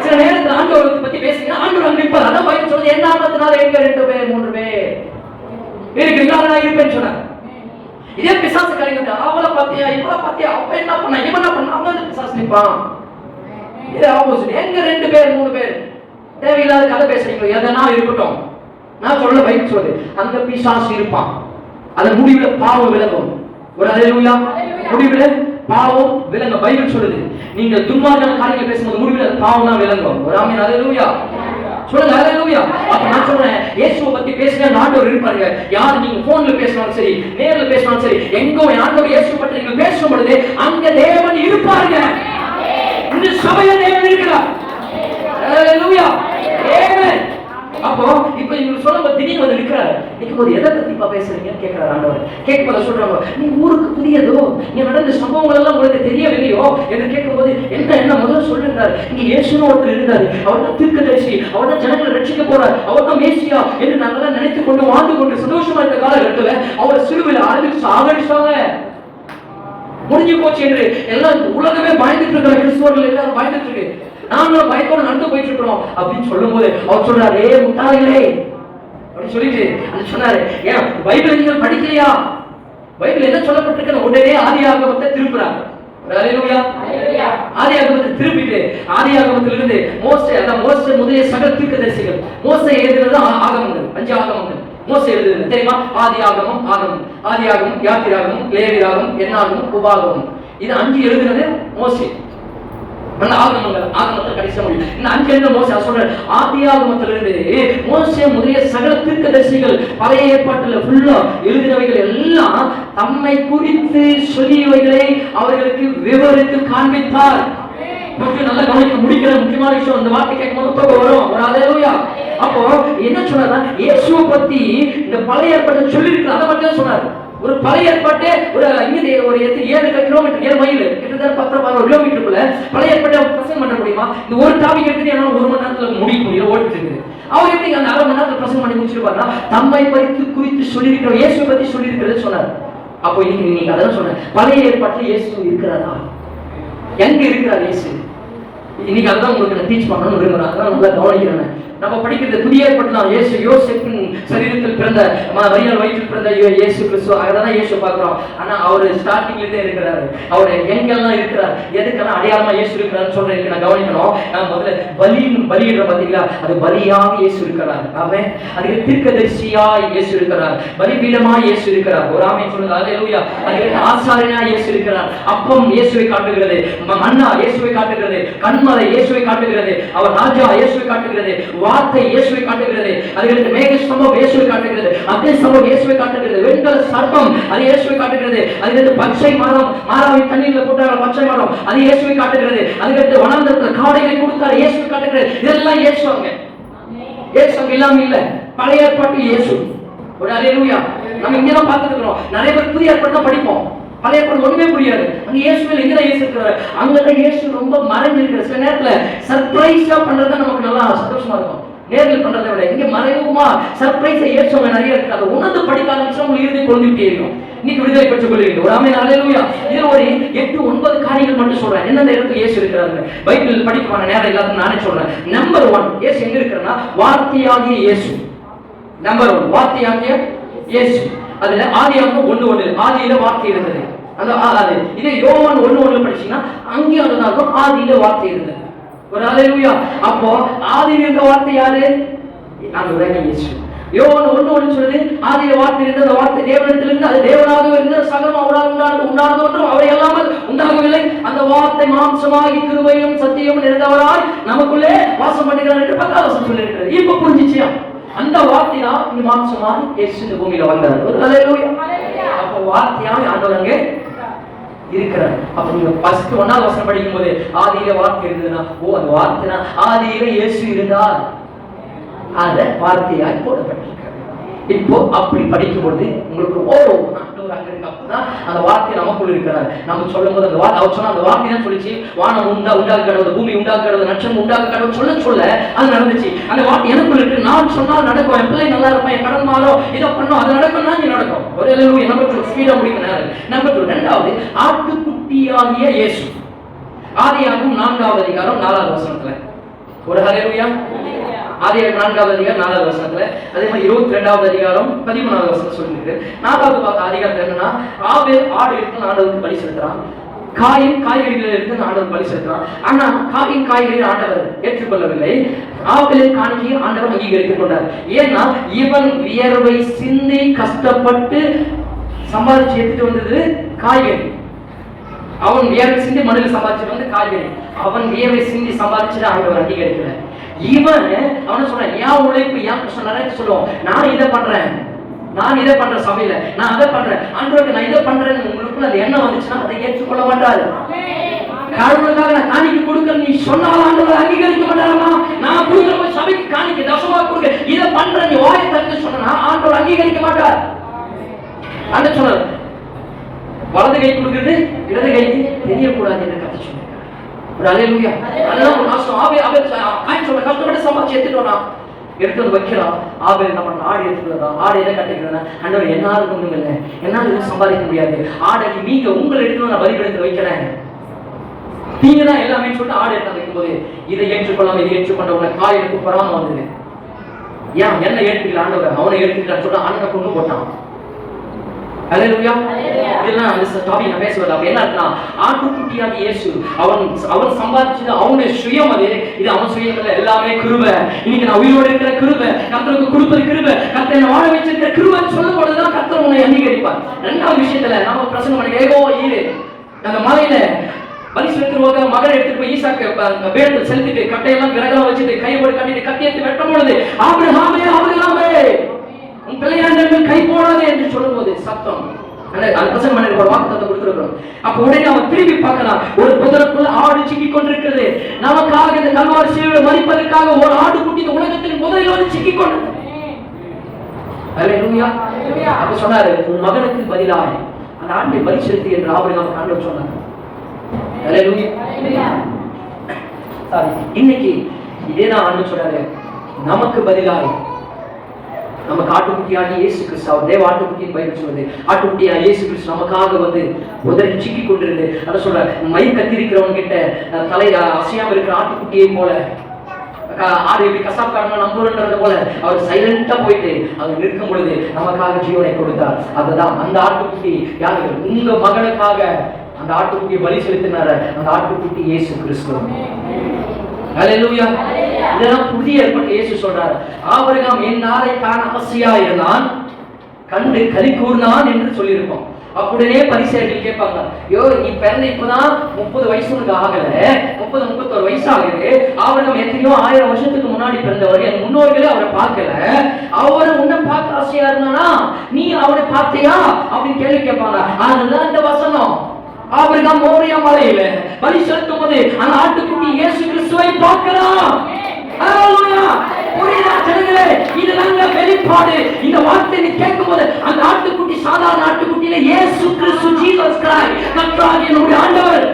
சில நேரத்தில் ஆண்டவரை பத்தி பேசுறீங்க, ஆண்டவர் அங்க நிற்பார். அதான் பைபிள் சொல்றது, என்ன நாமத்தினால எங்க 2 பேர் 3 பேர் இருக்கிறீங்களா நான் இருப்பேன்னு சொன்னார். இதே பிசாசு காரியங்க, அவளை பாத்தியா இவளை பாத்தியா, அவ என்ன பண்ணா இவன் என்ன பண்ணா, அவன் பிசாசு நிற்பான். இது ஆப்போசிட். எங்க 2 பேர் 3 பேர் தேவையில்லாத கதை பேசுறீங்களோ எதனா இருக்கட்டும், நான் சொல்ல பைபிள் சொல்லுது, அந்த பிசாசு இருப்பான். அதன் முடிவுல பாவம் விலகும். ஒரு ஹல்லேலூயா. முடிவுல பாவம் விலங்க பைபிள் சொல்லுது. நீங்க துன்மார்க்கான காரியங்களை பேசும்போது முடிவுல பாவம் தான் விலங்கும். ஒரு ஆமென் ஹல்லேலூயா சொல்லுங்க. ஹல்லேலூயா. அப்ப நான் சொல்றேன், இயேசுவை பத்தி பேசுற ஆண்டவர் இருப்பாருங்க. யார் நீங்க போன்ல பேசினாலும் சரி, நேர்ல பேசினாலும் சரி, எங்கோ ஆண்டவர் இயேசு பற்றி நீங்க பேசும் பொழுது அங்க தேவன் இருப்பாருங்க. இந்த சபையில தேவன் இருக்கிறார். ஹல்லேலூயா. ஆமென். அப்போ இப்ப இவங்க சொல்லும்போது திடீர்னு வந்து நிற்கிறாரு. நிற்கும்போது எதை பத்தி பேசுறீங்கன்னு கேட்கிறாரு ஆண்டவர். கேட்கும்போது சொல்றாங்க, நீ ஊருக்கு புதியதோ, நீ நடந்த சம்பவங்கள் எல்லாம் உங்களுக்கு தெரியவில்லையோ என்று கேட்கும்போது என்ன முதல்ல சொல்லுறாரு. இங்க இயேசுன்னு ஒருத்தர் இருந்தாரு, அவர் தான் தீர்க்கதரிசி, அவர் தான் ஜனங்களை ரட்சிக்க போறார், அவர் தான் மேசியா என்று நாங்கெல்லாம் நினைத்துக் கொண்டு வாழ்ந்து கொண்டு சந்தோஷமா இருந்த காலகட்டத்துல அவரை சிலுவையில் ஆரம்பிச்சு சாகடிச்சாங்க. முடிஞ்சு போச்சு என்று எல்லாம் உலகமே பயந்துட்டு இருக்கிற கிறிஸ்தவர்கள் எல்லாரும் பயந்துட்டு இருக்கு. நாங்களும் பயத்தோட நடந்து போயிட்டு இருக்கிறோம் அப்படின்னு சொல்லும் போது அவர் சொல்றாரு, ஏ முட்டாளர்களே அப்படின்னு சொல்லிட்டு அது சொன்னாரு, ஏன் பைபிள் நீங்கள் படிக்கலையா? பைபிள் என்ன சொல்லப்பட்டிருக்கு? உடனே ஆதியாகமத்தை திருப்புறாங்க. ஆதியாகமத்தை திருப்பிட்டு ஆதியாகமத்திலிருந்து மோசே முதலிய சகல தீர்க்கதரிசிகள் மோசே எழுதுறது ஆகமங்கள், 5 ஆகமங்கள் மோசே எழுதுறது தெரியுமா? ஆதியாகமம், யாத்திராகமம், லேவியராகமம், என்னாகமம், உபாகமம். இது 5 எழுதுனது மோசே. அந்த ஆகமத்தில் கடைசி முடியும். இந்த 5 எழுத மோசே சொல்ற ஆதியாகமத்திலிருந்து மோசே முதலிய சகல தீர்க்கதரிசிகள் பழைய ஏற்பாட்டுல ஃபுல்லா எழுதினவைகள் எல்லாம் தம்மை குறித்து சொல்லியவைகளை அவர்களுக்கு விவரித்து காண்பித்தார். நல்லா கவனிக்க முடிக்கிற முக்கியமான விஷயம், இந்த வார்த்தை கேட்கும்போது தூக்கம் வரும். ஒரு அல்லேலூயா. அப்போ என்ன சொன்னார்னா, இயேசுவை பத்தி இந்த பழைய ஏற்பாட்டை சொல்லியிருக்கிறார். அதை மட்டும் சொன்னார். ஒரு பழைய ஏற்பாட்டே ஒரு 7 கிலோமீட்டர் 7 மைல் கிட்டத்தட்ட 10-12 கிலோமீட்டருக்குள்ள பழைய ஏற்பாட்டை பிரசங்கம் பண்ண முடியுமா? இந்த ஒரு டாபிக் எடுத்துட்டு என்னால 1 மணி நேரத்துல முடிக்க முடியும், ஓடிட்டு இருக்குது. அவர் எப்படி அந்த 1/2 மணி நேரத்துல பிரசங்கம் பண்ணி முடிச்சிருப்பாருன்னா, தம்மை குறித்து சொல்லியிருக்கிற இயேசுவை பத்தி சொல்லியிருக்கிறது சொன்னார். அப்போ இன்னைக்கு நீங்க அதான் சொன்ன, பழைய ஏற்பாட்டில் இயேசு இருக்கிறாரா? எங்க இருக்கிறார் இயேசு? இன்னைக்கு அதான் உங்களுக்கு நான் டீச் பண்ணணும்னு விரும்புறேன். அதான் நல்லா கவனிக்கிறேன். நம்ம படிக்கிறது புதிய ஏற்பாட்டில் இயேசு யோசேப்பின் சரீரத்தில் பிறந்த மரியாள் வயிற்றில் பிறந்த இயேசு கிறிஸ்து, அதான் இயேசு பார்க்கிறோம். ஆனா அவர் ஸ்டார்டிங்ல இருந்தே இருக்கிறாரு. அவர் எங்கெல்லாம் இருக்கிறார், எதுக்கெல்லாம் அடையாளமா இயேசு இருக்கிறாருன்னு சொல்றேன். நான் கவனிக்கணும். நான் முதல்ல பலியிடுற பாத்தீங்களா, அது பலியாக இயேசு இருக்கிறார். அவன் அதுக்கு தீர்க்கதரிசியா இயேசு இருக்கிறார். பலிபீடமா இயேசு இருக்கிறார். ஒரு ஆமென் சொல்லுங்க. அல்லேலூயா. அதுக்கு ஆசாரியனா இயேசு இருக்கிறார். அப்பம் இயேசுவை காட்டுகிறது, மன்னா இயேசுவை காட்டுகிறது, கண்மலை இயேசுவை காட்டுகிறது, அவர் ராஜா இயேசுவை காட்டுகிறது, வார்த்தை இயேசுவை காட்டுகிறது, அதுக்கு மேக ஸ்தம்பம் இயேசுவை காட்டுகிறது, அக்னி ஸ்தம்பம் இயேசுவை காட்டுகிறது, வெண்கல சர்ப்பம் அது இயேசுவை காட்டுகிறது, அதுக்கு பச்சை மரம் மாறாவை தண்ணீர்ல போட்டாங்க பச்சை மரம் அது இயேசுவை காட்டுகிறது, அதுக்கு வனாந்தரத்துல காடைகளை கொடுத்தாரு இயேசுவை காட்டுகிறது. இதெல்லாம் இயேசுவாங்க. இயேசுவாங்க இல்லாம இல்ல. பழைய ஏற்பாட்டு இயேசு. ஒரு அல்லேலூயா. நம்ம இங்கதான் பார்த்துட்டு இருக்கிறோம். நிறைய பேர் புதிய ஏற்பாடு தான் படிப்போம். பழைய ஏற்பாடு ஒண்ணுமே புரியாது. அங்க இயேசுவில் எங்கதான் இயேசு இருக்கிறாரு, அங்கதான் இயேசு ரொம்ப மறைஞ்சிருக்கிற. சில நேரத்துல சர்ப்ரைஸா பண்றதுதான் நமக்கு நல்லா சந்தோஷமா இருக்கும். நேரில் பண்றதை விட இங்க மறைமுகமா சர்ப்ரைஸா இயேசுவங்க நிறைய இருக்கு. அதை உணர்ந்து படிக்க ஆரம்பிச்சா உங்களுக்கு இறுதி கொண்டுகிட்டே இருக்கும். இன்னைக்கு விடுதலை பெற்றுக் கொள்வீங்க. ஒரு ஆமென் அல்லேலூயா. இதுல ஒரு 8-9 காரியங்கள் மட்டும் சொல்றேன். எந்தெந்த இடத்துல இயேசு இருக்கிறாரு பைபிள் படிக்க நேரம் எல்லாத்தையும் நானே சொல்றேன். நம்பர் 1 இயேசு எங்க இருக்கிறன்னா, வார்த்தையாகிய இயேசு. நம்பர் 1 வார்த்தையாகிய இயேசு. அதுல ஆதியாகமம் 1:1 ஆதியில வார்த்தை இருந்தது. அந்த இதே யோவான் 1:1 படிச்சீங்கன்னா அங்கேயும் அதுதான் ஆதியில வார்த்தை இருந்தது. ஒரு அல்லேலூயா. அப்போ ஆதியில இருந்த வார்த்தை யாரு? ஆண்டவராகிய இயேசு. யோவான் 1:1 சொல்லுது, ஆதியில வார்த்தை இருந்தது, அந்த வார்த்தை தேவனிடத்திலிருந்து, அது தேவனாகவே இருந்தது, சகலம் அவரால் உண்டானது ஒன்றும் அவை அல்லாமல் உண்டாகவில்லை. அந்த வார்த்தை மாம்சமாகி கிருபையும் சத்தியமும் நிறைந்தவராய் நமக்குள்ளே வாசம் பண்ணுகிறார் என்று 10ஆம் வசனம் சொல்லியிருக்கிறது. இப்ப புரிஞ்சிச்சியா? அந்த வார்த்தையா இந்த மாம்சமாய் இயேசு இந்த பூமியில வந்தார். ஒரு அல்லேலூயா. அப்ப வார்த்தையாய் ஆண்டவர் அங்கே இருக்கிறார். அப்ப நீங்க ஃபர்ஸ்ட் 1ஆம் வசனம் படிக்கும் போது ஆதியில வார்த்தை இருந்ததுன்னா, ஓ அந்த வார்த்தைனா ஆதியில இயேசு இருந்தார், அத வார்த்தையாய் போடப்பட்டிருக்கிறது. இப்போ அப்படி படிக்கும்போது உங்களுக்கு ஆண்டவர் அங்க இருக்கு. அப்பதான் அந்த வார்த்தை நமக்குள்ள இருக்கிறார். நம்ம சொல்லும் போது அந்த வார்த்தை அவர் சொன்னா, அந்த வார்த்தை தான் சொல்லிச்சு, வானம் உண்டாக கடவுள், பூமி உண்டாக கடவுள், நட்சத்திரம் உண்டாக கடவுள் சொல்ல அது நடந்துச்சு. அந்த வார்த்தை எனக்குள்ள இருக்கு. நான் சொன்னால் நடக்கும். என் பிள்ளை நல்லா இருப்பேன், என் கடன் மாறும், இதை பண்ணும், அது நடக்கும்னா நீ நடக்கும். ஒரு அல்லேலூயா. நம்பர் ஸ்பீடா முடிக்கிறாரு. நம்பர் 2 இரண்டாவது ஆட்டுக்குட்டியாகிய இயேசு. ஆதியாகமம் 4ஆம் அதிகாரம் 4ஆவது வசனத்துல ஒரு அல்லேலூயா. ஆதியாகமம் 4ஆம் அதிகாரம் 4ஆவது வசனத்துல, அதே மாதிரி 22ஆவது அதிகாரம் 13ஆவது வசனம் சொல்லிருக்கு. 4ஆவது அதிகாரத்துல என்னன்னா, ஆபேல் ஆடு எடுத்து ஆண்டவருக்கு பலி செலுத்துறான், காயின் காய்கறிகள் எடுத்து ஆண்டவர் பலி செலுத்துறான். ஆனா காயின் காய்கறி ஆண்டவர் ஏற்றுக்கொள்ளவில்லை. ஆபேலின் காணிக்கையை ஆண்டவர் அங்கீகரித்துக் கொண்டார். ஏன்னா இவன் வியர்வை சிந்தி கஷ்டப்பட்டு சம்பாதிச்சு எடுத்துட்டு வந்தது காய்கறி. அவன் வியர்வை சிந்தி மண்ணில் சம்பாதிச்சுட்டு வந்து காய்கறி. அவன் வியர்வை சிந்தி சம்பாதிச்சுட்டு ஆண்டவர் அங்கீகரிக்கல. இவன் அவனை சொல்றான், என் உழைப்பு என் கஷ்டம். நிறைய சொல்லுவோம், நான் இதை பண்றேன் சபையில, நான் அதை பண்றேன் ஆண்டவருக்கு, நான் இதை பண்றேன்னு உங்களுக்குள்ள அந்த எண்ணம் வந்துச்சுன்னா அதை ஏற்றுக்கொள்ள மாட்டாரு. கடவுளுக்காக நான் காணிக்கை கொடுக்க நீ சொன்னாலும் ஆண்டவர் அங்கீகரிக்க மாட்டாரா? நான் கொடுக்குற சபைக்கு காணிக்கை தசமா கொடுக்க இதை பண்ற நீ வாயை தந்து சொன்னா ஆண்டவர் அங்கீகரிக்க மாட்டார். அந்த சொன்னார், வலது கை கொடுக்கிறது இடது கைக்கு தெரியக்கூடாது என்று கத்து சொன்னார். ஒரு அல்லேலூயா. அதெல்லாம் ஒரு நாசம். கஷ்டப்பட்டு சம்பாதிச்சு எடுத்துட்டு வரான், எடுத்து வந்து வைக்கிறான். ஆபேல் நம்ம ஆடு எடுத்துட்டு வரான். ஆடு எதை கட்டிக்கிறேன், ஆண்டவர் என்னால ஒண்ணும் இல்லை, என்னால எதுவும் சம்பாதிக்க முடியாது, ஆடை நீங்க உங்களை எடுத்து நான் பலிபீடத்தில் வைக்கிறேன், நீங்க தான் எல்லாமே சொல்லிட்டு ஆடு எடுத்து வைக்கும் போது இதை ஏற்றுக்கொள்ளாம இதை ஏற்றுக்கொண்ட உனக்கு காயலுக்கு பொறாம வந்தது. ஏன் என்ன ஏற்றுக்கல ஆண்டவர், அவனை ஏற்றுக்கிட்டான்னு சொல்லிட்டு அண்ணனை கொண்டு போட்டான். ஹல்லேலூயா. இதெல்லாம் அந்த டாபிக் நான் பேசுவது அப்ப என்ன இருக்குன்னா, ஆட்டுக்குட்டியாக இயேசு அவன் சம்பாதிச்சது அவனுடைய சுயம். அது இது அவன் சுயம் இல்ல, எல்லாமே கிருபை. இன்னைக்கு நான் உயிரோடு இருக்கிற கிருபை, கர்த்தருக்கு கொடுப்பது கிருபை, கர்த்தர் என்ன வாழ வச்சிருக்கிற கிருபை சொல்லும் பொழுதுதான் கர்த்தர் உன்னை அங்கீகரிப்பார். ரெண்டாவது விஷயத்துல நாம பிரசங்கம் பண்ணி ஏகோ ஈரு அந்த மலையில பலி செலுத்துறவங்க மகனை எடுத்துட்டு போய் ஈசாக்கு வேடத்தில் செலுத்திட்டு கட்டையெல்லாம் விறகெல்லாம் வச்சுட்டு கையோடு கட்டிட்டு கத்தி எடுத்து வெட்டும் பொழுது ஆபிரகாமே ஆபிரகாமே உன் பிள்ளையாண்டங்கள் கை போடாதே என்று சொல்லும் போது சத்தம் அந்த பிரசங்கம் பண்ணி ஒரு வாக்குத்தத்தம் கொடுத்திருக்கிறோம். அப்ப உடனே அவன் திரும்பி பார்க்கலாம், ஒரு புதருக்குள்ள ஆடு சிக்கிக் கொண்டிருக்கிறது. நமக்காக இந்த கல்வாரி சிலுவையில மரிப்பதற்காக ஒரு ஆடு குட்டி இந்த உலகத்தின் முதலில் சிக்கிக் கொண்டது. ஹல்லேலூயா. அப்ப சொன்னாரு, உன் மகனுக்கு பதிலாக அந்த ஆட்டை பலி செலுத்து என்று ஆபிரகாம் ஆண்டவர் சொன்னார். ஹல்லேலூயா. இன்னைக்கு இதேதான் ஆண்டவர் சொல்றாரு, நமக்கு பதிலாக நமக்கு ஆட்டுக்குட்டியாகி இயேசு கிறிஸ்து, அவர் தேவ ஆட்டுக்குட்டியின் பைபிள் சொல்லுது, ஆட்டுக்குட்டியாக இயேசு கிறிஸ்து நமக்காக வந்து உதறி சிக்கி கொண்டிருந்து அதை சொல்ற மயிர் கத்திருக்கிறவங்க கிட்ட தலை அசையாம இருக்கிற ஆட்டுக்குட்டியை போல ஆடு எப்படி கசாப்காரங்க நம்புறன்றது போல அவர் சைலண்டா போயிட்டு அவர் நிற்கும் பொழுது நமக்காக ஜீவனை கொடுத்தார். அதுதான் அந்த ஆட்டுக்குட்டி யாரு? உங்க மகனுக்காக அந்த ஆட்டுக்குட்டியை பலி செலுத்தினார அந்த ஆட்டுக்குட்டி இயேசு கிறிஸ்து. ஹல்லேலூயா. இதெல்லாம் புதிய ஏற்பட்ட இயேசு சொல்றாரு, ஆபிரகாம் என் நாளை காண ஆசையா இருந்தான், கண்டு களி கூர்ந்தான் என்று சொல்லியிருக்கோம். அப்படியே பரிசேயர்கள் கேட்பாங்க, யோ நீ பிறந்த இப்பதான் 30 வயசு உனக்கு ஆகல, 30-31 வயசு ஆகுது. ஆபிரகாம் எத்தனையோ 1000 வருஷத்துக்கு முன்னாடி பிறந்தவர், என் முன்னோர்களே அவரை பார்க்கல, அவரை உன்னை பார்க்க ஆசையா இருந்தானா நீ அவரை பார்த்தியா அப்படின்னு கேள்வி கேட்பாங்க. அதுதான் இந்த வசனம். ஆபிரகாம் மோரியா மலையில பலி செலுத்தும் போது அந்த ஆட்டுக்குட்டி இயேசு கிறிஸ்துவை பார்க்கலாம். ஹல்லேலூயா. புரியுதா ஜனங்களே? இதெல்லாம் வெளிப்பாடு. இந்த வார்த்தையை கேட்கும் போது அந்த ஆட்டுக்குட்டி சாதாரண ஆட்டுக்குட்டியில இயேசு கிறிஸ்து, ஜீசஸ் கிரைஸ்ட், கர்த்தராகிய நம்முடைய ஆண்டவர்.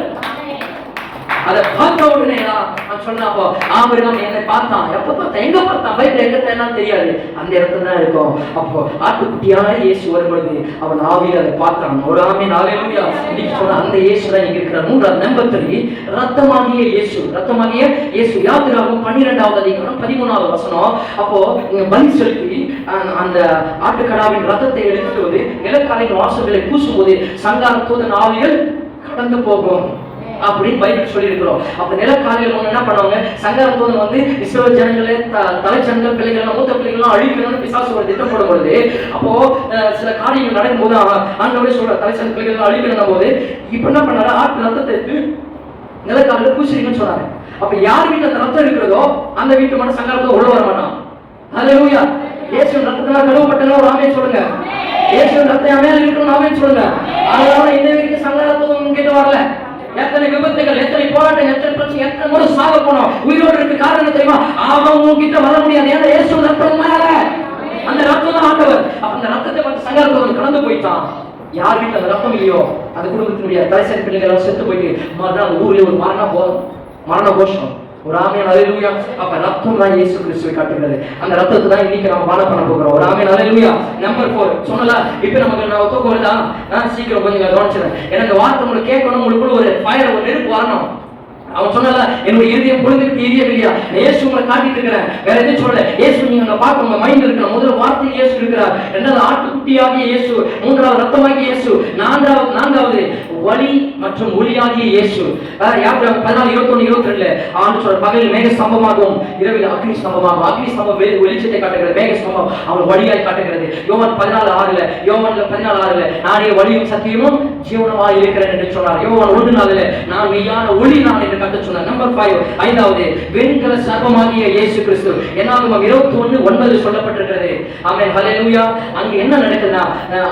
அதை பார்த்த உடனே நான் சொன்னேன், அப்போ ஆபிரகாம் என்னை பார்த்தான். எப்ப பார்த்தான்? எங்க பார்த்தான்? பைபிள் எங்க தேடினாலும் தெரியாது, அந்த இடத்துல தான் இருக்கும். அப்போ ஆட்டுக்குட்டியான இயேசு வரும்பொழுது அவன் ஆவியில் அதை பார்த்தான். ஒரு ஆமீன். ஹல்லேலூயா. இன்னைக்கு சொன்ன அந்த இயேசு தான் இங்க இருக்கிற. மூன்றாவது நம்பர் 3, ரத்தமாகிய இயேசு. ரத்தமாகிய இயேசு. யாத்திராகமம் 12வது அதிகாரம் 13வது வசனம். அப்போ பலி செலுத்தி அந்த ஆட்டுக்கடாவின் ரத்தத்தை எடுத்துட்டு வந்து நிலக்காலின் வாசல்களை பூசும் போது சங்கார தூதன் ஆவிகள் கடந்து போகும் அப்படின்னு பைபிள் சொல்லி இருக்கிறோம். அப்ப நிலக்காலிகள் என்ன பண்ணுவாங்க? சங்கார தூதன் வந்து இஸ்ரவேல் ஜனங்களே தலைச்சன்கள் பிள்ளைகள் மூத்த பிள்ளைகள் அழிக்கணும்னு பிசாசு ஒரு திட்டம் போடும் பொழுது, அப்போ சில காரியங்கள் நடக்கும் போது ஆண்டவரே சொல்ற தலைச்சன் பிள்ளைகள் அழிக்கணும் போது இப்ப என்ன பண்ணாரு? ஆட்டு ரத்தத்தை எடுத்து நிலக்காலில் பூசிருக்குன்னு சொன்னாரு. அப்ப யார் வீட்டுல அந்த ரத்தம் இருக்கிறதோ அந்த வீட்டு மட்டும் சங்காரத்தை உள்ள வர மாட்டான். ஹல்லேலூயா. இயேசுவின் ரத்தத்தினால் கழுவப்பட்டன ஒரு ஆமென் சொல்லுங்க. இயேசுவின் ரத்தம் என் மேல இருக்கணும் ஆமென் சொல்லுங்க. அதனால இந்த வீட்டுக்கு சங்காரத்துவம் கிட்ட வரல. எத்தனை விபத்துகள், எத்தனை போராட்டம், எத்தனை பிரச்சனை, எத்தனை முறை சாக போனோம், உயிரோடு இருக்க காரணம் தெரியுமா? அவன் உங்ககிட்ட வர முடியாது. ஏன்னா இயேசு ரத்தம் மேல அந்த ரத்தம் தான் ஆண்டவர். அந்த ரத்தத்தை பார்த்து சங்காரத்தவன் கடந்து போயிட்டான். யார் வீட்டுல அந்த ரத்தம் இல்லையோ அந்த குடும்பத்தினுடைய தலைசரி பிள்ளைகள் செத்து போயிட்டு அந்த ஊர்ல ஒரு மரண கோஷம். ஒரு ஆமென். ஹல்லேலூயா. அப்ப ரத்தம் தான் இயேசு கிறிஸ்துவை காட்டுகிறது. அந்த ரத்தத்தை தான் இன்னைக்கு நம்ம பானம் பண்ண போகிறோம். ஒரு ஆமென். ஹல்லேலூயா. நம்பர் 4 சொன்னல. இப்ப நமக்கு நான் தூக்கம் வருதா? சீக்கிரம் கொஞ்சம் கவனிச்சிடுறேன். எனக்கு வார்த்தை உங்களுக்கு கேட்கணும், உங்களுக்குள்ள ஒரு ஃபயர், ஒரு நெருப்பு வரணும். அவன் சொன்னல, என்னுடைய இருதயம் பொழுதுக்கு எரியவில்லையா? இயேசு உங்களை காட்டிட்டு இருக்கிறேன், வேற எதுவும் சொல்லல. இயேசு நீங்க பார்க்க உங்க மைண்ட் இருக்கணும். முதல்ல வார்த்தை இயேசு இருக்கிறார், இரண்டாவது ஆட்டுக்குட்டியாகிய இயேசு, மூன்றாவது ரத்தமாகிய இயேசு, நான்காவது வலி மற்றும் ஒளியாகிய இயேசு. யாத்திராகமம் 14:21-22 ஆண்டு சொல்ற, பகலில் மேக ஸ்தம்பமாகவும் இரவில் அக்னி ஸ்தம்பமாகும். அக்னி ஸ்தம்பம் வெளிச்சத்தை காட்டுகிறது, மேக ஸ்தம்பம் அவன் வழியாய் காட்டுகிறது. யோவான் 14:6 நானே வழியும் சத்தியமும் ஜீவனுமாய் இருக்கிறேன் என்று சொன்னார். யோவான் 1:4 நான் மெய்யான ஒளி நான் என்று கட்ட சொன்னார். நம்பர் 5 ஐந்தாவது வெண்கல சர்ப்பமாகிய இயேசு கிறிஸ்து. என்னாகமம் 21:9 சொல்லப்பட்டிருக்கிறது. ஆமென். ஹல்லேலூயா. அங்க என்ன நடக்குதுன்னா,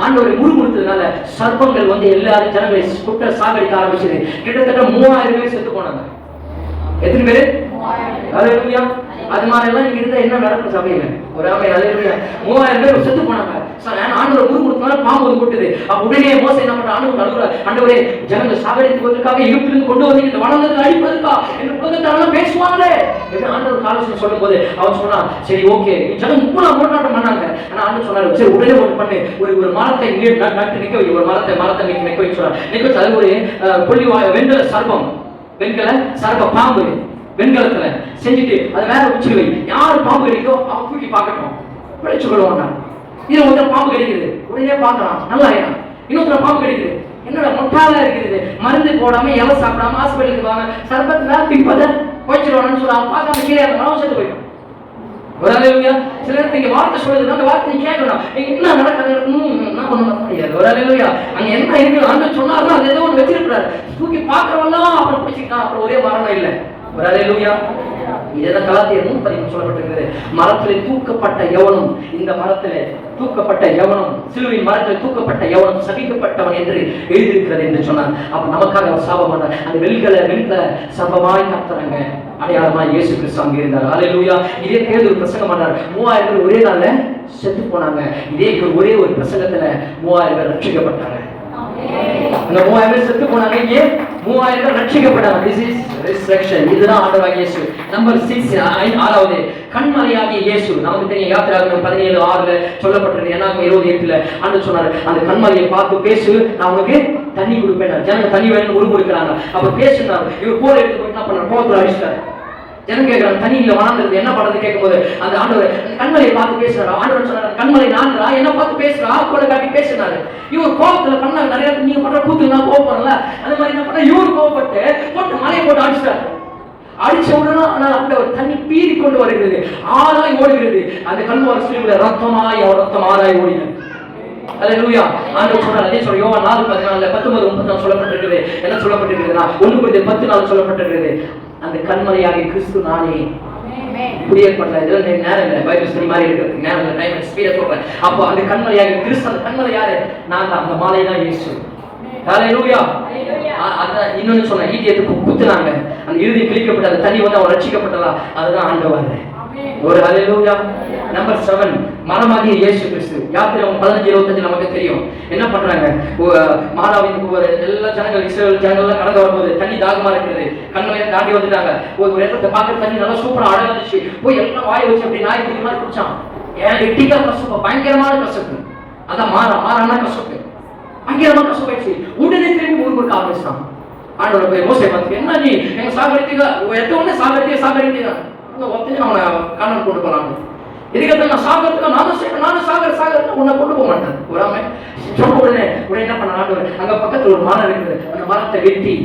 ஆண்டவரை முறுமுறுத்ததுனால சர்ப்பங்கள் வந்து எல்லாரும் ஜனங்களை குட்ட சாகடிக்க ஆரம்பிச்சது. கிட்டத்தட்ட 3000 பேர் செத்து போனாங்க. எத்தனை பேரு? 3000. ஹல்லேலூயா. அது மாதிரி எல்லாம் இங்க இருந்தா என்ன நடக்கும் சபையில? ஒரு ஆமென். ஹல்லேலூயா. 3000 பேர் செத்து போனாங்க. ஆண்டவர் முறுமுறுத்தனால பாம்பு வந்து கொட்டுது. அப்ப உடனே மோசே என்ன பண்ற? ஆண்டவரே ஜனங்கள் சாகடிப்பதற்காக எகிப்திலிருந்து கொண்டு வந்து இந்த வளர்ந்ததுக்கு அடிப்பதற்கா என்று உலகத்தாரெல்லாம் பேசுவாங்களே என்று ஆண்டவர் காலேஜ் சொல்லும் போது அவன் சொன்னான், சரி ஓகே ஜனம் இப்ப போராட்டம் பண்ணாங்க. ஆனா ஆண்டவர் சொன்னாரு, சரி உடனே ஒன்று பண்ணு, ஒரு மரத்தை நட்டு நிக்க வை, ஒரு மரத்தை நிக்க வை சொன்னார். நிக்க வச்சு அது ஒரு வெண்கல சர்ப்பம் பாம்பு வெண்கலத்துல செஞ்சுட்டு அதை வேற உச்சி வை, யாரு பாம்பு கிடைக்கோ அவன் தூக்கி பார்க்கட்டும், விளைச்சு கொள்வாங்க. இது ஒரு பாம்பு கிடைக்குது, உடனே பார்க்கலாம், நல்லா இன்னொருத்தர பாம்பு கடிக்குது, என்னோட முட்டாளா இருக்குது, மருந்து போடாம இலை சாப்பிடாம ஹாஸ்பிட்டலுக்கு வாங்க, சர்பத் நேரத்துக்கு பார்த்தா போய்ச்சிருவானு சொல்லி அவன் பார்க்காம கீழே அந்த செத்து போயிடும். ஒரு அலையிலுயா. சில நேரத்துக்கு இங்க வார்த்தை சொல்லுது, அந்த வார்த்தை நீ கேட்கணும், என்ன நடக்காது என்ன பண்ண முடியாது. ஒரு அலையிலுயா. அங்க என்ன இருக்கு ஆண்டு சொன்னாலும் அது ஏதோ ஒன்று வச்சிருக்கிறாரு, தூக்கி பார்க்கறவெல்லாம் அப்புறம் பிடிச்சிக்கலாம், அப்புறம் ஒரே மரணம் இல்லை. ஒரு அலையிலுயா. இதெல்லாம் கலாத்தியர் 3:13 சொல்லப்பட்டிருக்கிறது. மரத்திலே தூக்கப்பட்ட எவனும், இந்த மரத்திலே தூக்கப்பட்ட எவனும், சிலுவையின் மரத்தில் தூக்கப்பட்ட எவனும் சபிக்கப்பட்டவன் என்று எழுதியிருக்கிறது என்று சொன்னார். அப்ப நமக்காக அவர் சாபம் பண்ணார். அந்த வெண்கல சபமாய் கத்துறாங்க, அடையாளமா இயேசு கிறிஸ்து அங்கே இருந்தார். அல்லேலூயா. இதே பேதுரு பிரசங்கம் பண்ணார். 3000 பேர் ஒரே நாள்ல செத்து போனாங்க. இதே ஒரே ஒரு பிரசங்கத்துல 3000 பேர் ரட்சிக்கப்பட்டாங்க. அந்த 3000 பேர் செத்து போனாங்க, இங்கே 3000 பேர் ரட்சிக்கப்பட்டாங்க. This is resurrection. இதுதான் ஆண்டவராகிய இயேசு. நம்பர் 6, 6வது கண்மலையாகிய இயேசு. நமக்கு தெரியும் யாத்திராகமம் 17:6 சொல்லப்பட்டிருக்கு. ஏன்னா 20:8 ஆண்டு சொன்னார், அந்த கண்மலையை பார்த்து பேசு, நான் உனக்கு தண்ணி கொடுப்பேன். ஜனங்க தண்ணி வேணும்னு உருமுறுக்கிறாங்க. அப்ப பேசுனார். இவர் போர் எடுத்து போய் என்ன பண்ணார், கோபத்தில் அடிச்சிட்டார். ஜனம் கேட்கிறாங்க, தண்ணியில வளர்ந்துருக்கு என்ன பண்றது கேட்கும்போது அந்த ஆண்டவர் கண்மலையை பார்த்து பேசுறாரு. ஆண்டவர் சொன்னார், கண்மலை நான்கிறா, என்ன பார்த்து பேசுறா, கூட காட்டி பேசினாரு. இவர் கோபத்துல பண்ணாங்க. நிறைய நீங்க பண்ற கூத்து நான் கோபப்படல, அந்த மாதிரி என்ன பண்ண, இவர் கோபப்பட்டு போட்டு மலையை போட்டு அடிச்சிட்டாரு. அடிச்ச உடனே ஆனால் அந்த ஒரு தண்ணி பீறி கொண்டு வருகிறது, ஆறாய் ஓடுகிறது. அந்த கல்வாரி சிலுவையில ரத்தமாய் அவர் ரத்தம் ஆறாய் ஓடினார். அல்லேலூயா. ஆண்டவர் சொல்றார், அதே சொல்ற யோவான் 4:14 19:34 சொல்லப்பட்டிருக்கிறது. என்ன சொல்லப்பட்டிருக்கிறதுனா 1 Corinthians 10:4 சொல்லப்பட்டிருக்கிறது. அந்த கண்மலையாகிய கிறிஸ்து நானே. புரியப்பட்ட இதுல நேரம் இல்லை, பைபிள் ஸ்டடி மாதிரி இருக்கிறதுக்கு நேரம் இல்லை, டைம் ஸ்பீடா சொல்றேன். அப்போ அந்த கண்மலையாகிய கிறிஸ்து, அந்த கண்மலை யாரு, நான் தான். அந்த மாலை தான் இயேசு. அல்லேலூயா. அதான் இன்னொன்னு சொன்ன, ஈட்டியத்தை குத்துனாங்க, அந்த இறுதி கிழிக்கப்பட்ட அந்த தண்ணி வந்து அவர் ரட்சிக்கப்பட்டதா, அதுதான் ஆண்டவர். ஒரு அல்லேலூயா. நம்பர் 7 மரமாகிய இயேசு கிறிஸ்து. யாத்திராகமம் 15:25 நமக்கு தெரியும். என்ன பண்றாங்க, மாறாவின் எல்லா ஜனங்கள், இஸ்ரவேல் ஜனங்கள் கடந்து வரும்போது தண்ணி தாகமா இருக்கிறது, கண்மலையை தாண்டி வந்துட்டாங்க. ஒரு இடத்தை பார்க்குற தண்ணி நல்லா சூப்பரா அழகா இருந்துச்சு. போய் எல்லாம் வாயை வச்சு அப்படி நாய் குடி மாதிரி குடிச்சான். எட்டிக்கா கசப்பு, பயங்கரமான கசப்பு. அதான் மாறான கசப்பு, பயங்கரமான கசப்பாயிடுச்சு. உடனே திரும்பி ஊருக்கு ஆரம்பிச்சான். ஆண்டவர் போய் மோசே பார்த்து, என்ன நீ எங்க சாகரித்தீங்க, எத்தவொடனே சாகரித்தீங்க அவனை காணல் கொண்டு போனாங்க. இதுக்கு நான் சாகரத்துக்கு நானும் சாகர உன்னை கொண்டு போக மாட்டேன். சொன்ன உடனே என்ன பண்ண ஆண்டவர், அங்க பக்கத்துல ஒரு மரம் இருக்குது, அந்த மரத்தை வெட்டி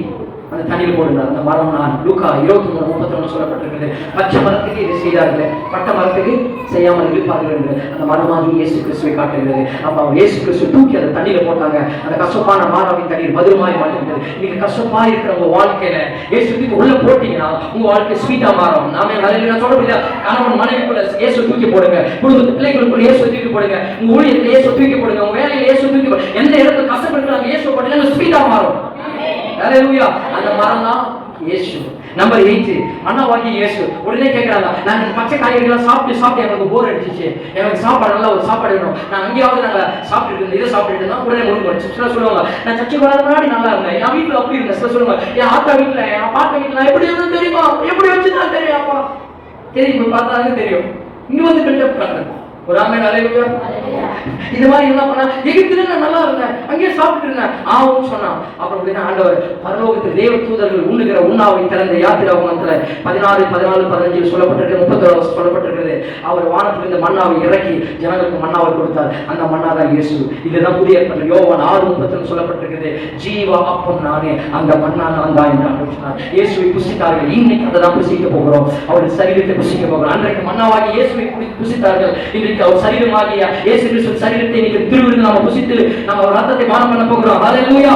அந்த தண்ணியில் போடுறார். அந்த மரம் நான். லூக்கா 23:31 சொல்லப்பட்டிருக்கிறது. பச்சை மரத்துக்கு இதை செய்தார்கள், பட்ட மரத்துக்கு செய்யாமல் இருப்பார்கள் என்று அந்த மரமாகி இயேசு கிறிஸ்துவை காட்டுகிறது. அப்ப அவர் இயேசு கிறிஸ்துவை தூக்கி அந்த தண்ணியில போட்டாங்க. அந்த கசப்பான மாறாவின் தண்ணீர் மதுரமாய் மாற்றிருந்தது. இன்னைக்கு கசப்பா இருக்கிற உங்க வாழ்க்கையில இயேசு உள்ள போட்டீங்கன்னா உங்க வாழ்க்கை ஸ்வீட்டா மாறும். நாம நான் சொல்ல முடியாது, கணவன் மனைவிக்குள்ள இயேசு தூக்கி போடுங்க, குடும்பத்து பிள்ளைகளுக்குள்ள இயேசு தூக்கி போடுங்க, உங்க ஊழியத்துல இயேசு தூக்கி போடுங்க, உங்க வேலையில இயேசு தூக்கி போடுங்க. எந்த இடத்துல கசப்பு இருக்கிறாங்க இயேசு போட்டீங்கன்னா ஸ்வீட்டா மாறும். அல்லேலூயா. அந்த மரம் தான் இயேசு. நம்பர் 8 மன்னவாகிய இயேசு. உடனே கேட்கிறாங்க, நான் பச்சை காய்கறிகள் சாப்பிட்டு எனக்கு போர் அடிச்சிச்சு, எனக்கு சாப்பாடு நல்ல ஒரு சாப்பாடு வேணும், நான் அங்கேயாவது நாங்க சாப்பிட்டு இருந்தேன், இதை சாப்பிட்டு இருந்தா உடனே முழுக்க வச்சு சொல்லுவாங்க, நான் சர்ச்சைக்கு வராத முன்னாடி நல்லா இருந்தேன், என் வீட்டுல அப்படி இருந்தேன். சில சொல்லுவாங்க, என் ஆத்தா வீட்டுல என் பாட்டா வீட்டுல நான் எப்படி இருந்தேன் தெரியுமா, எப்படி வச்சுதான் தெரியும், அப்பா தெரியும், பார்த்தாங்க தெரியும். இங்க வந்து கஷ்டப்படுறாங்க. ஒரு ஆமென் அல்லேலூயா. இந்த மாதிரி என்ன பண்ணா, எகிப்தில நான் நல்லா இருந்தேன், அங்கேயே சாப்பிட்டு இருந்தேன் ஆவும் சொன்னான். அப்புறம் ஆண்டவர் பரலோகத்தில் தேவ தூதர்கள் உண்ணுகிற உண்ணாவை திறந்த யாத்திராகமத்துல 16, 14, 15 சொல்லப்பட்டிருக்கிறது, 31 சொல்லப்பட்டிருக்கிறது. அவர் வானத்திலிருந்து மன்னாவை இறக்கி ஜனங்களுக்கு மன்னாவை கொடுத்தார். அந்த மன்னா தான் இயேசு. இதுதான் புதிய ஏற்பாடு. யோவான் 6:30 சொல்லப்பட்டிருக்கிறது, ஜீவ அப்பம் நானே, அந்த மன்னா நான் தான் என்று ஆண்டவர் சொன்னார். இயேசுவை புசித்தார்கள், இன்னைக்கு அதை தான் புசிக்க போகிறோம். அவருடைய சரீரத்தை புசிக்க போகிறோம். அன்றைக்கு மன்னாவாகி இயேசுவை புசித்தார்கள், இன்றைக்கு அவர் சரீரமாகிய இயேசு கிறிஸ்து சரீரத்தை இன்னைக்கு திருவிருந்து நாம புசித்து நம்ம ரத்தத்தை பானம் பண்ண போகிறோம். ஹல்லேலூயா.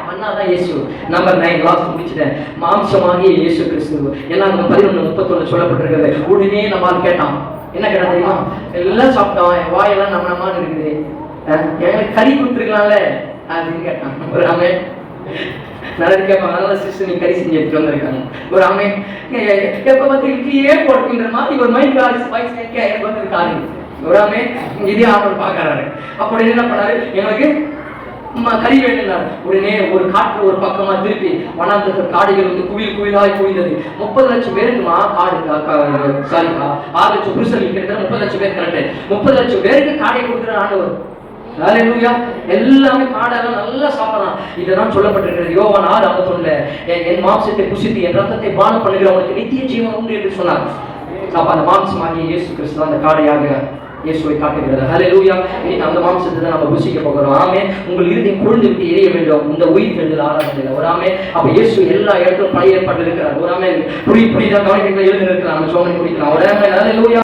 மன்னாதான் இயேசு. நம்பர் 9 லாஸ்ட் முடிச்சிட்டேன். மாம்சமாகிய இயேசு கிறிஸ்து. ஏன்னா 11:31 சொல்லப்பட்டிருக்கிறது. உடனே நம்மால் கேட்டான், என்ன கேட்டா தெரியுமா, எல்லாம் சாப்பிட்டோம், வாயெல்லாம் நம்மமான்னு இருக்குது, எனக்கு கறி கொடுத்துருக்கலாம்ல அப்படின்னு கேட்டான். ஒரு ஆமென். நிறைய கேட்பாங்க, அதனால சிஸ்டர் நீ கறி செஞ்சு எடுத்துட்டு வந்திருக்காங்க. ஒரு ஆமென். எப்ப வந்து ஏன் போடுகின்ற மாதிரி ஒரு மைண்ட் வாய்ஸ் கேட்க எனக்கு வந்து இருக்காரு. ஒரு ஆமென். இதே ஆண்டவர் பார்க்கறாரு. அப்போ என்ன பண்ணாரு, எங்களுக்கு கறி வேணும்னாரு. உடனே ஒரு காட்டு ஒரு பக்கமா திருப்பி வனாந்தரத்துல காடுகள் வந்து குவியலாய் குவிந்தது. 30 லட்சம் பேருக்குமா காடு, 6 லட்சம் புருஷர்கள் கிட்டத்தட்ட 30 லட்சம் பேர். கரெக்ட், 30 லட்சம் பேருக்கு காடை கொடுக்குற ஆண்டவர். அல்லேலூயா. எல்லாமே காடெல்லாம் நல்லா சாப்பிடலாம். இதெல்லாம் சொல்லப்பட்டிருக்கிறது யோவான் 6:51. என் மாம்சத்தை புசித்து என் ரத்தத்தை பானம் பண்ணுகிறவனுக்கு நித்திய ஜீவன் உண்டு என்று சொன்னார். அப்ப அந்த மாம்சமாகிய இயேசு கிறிஸ்து அந்த காடையாக இயேசுவை காட்டுகிறது. ஹல்லேலூயா. இன்னைக்கு அந்த மாம்சத்தை தான் நம்ம புசிக்க போகிறோம். ஆமென். உங்கள் இருதயம் கொழுந்து விட்டு எரிய வேண்டும் இந்த உயிர் தெழுதல் ஆராதனையில. ஒரு ஆமென். அப்ப இயேசு எல்லா இடத்திலும் பழைய ஏற்பாட்டில் இருக்கிறார். ஒரு ஆமென். புரியுதா? கவனிக்கல எழுதி இருக்கிறார். நம்ம சோமனை குடிக்கலாம். ஒரு ஆமென். ஹல்லேலூயா.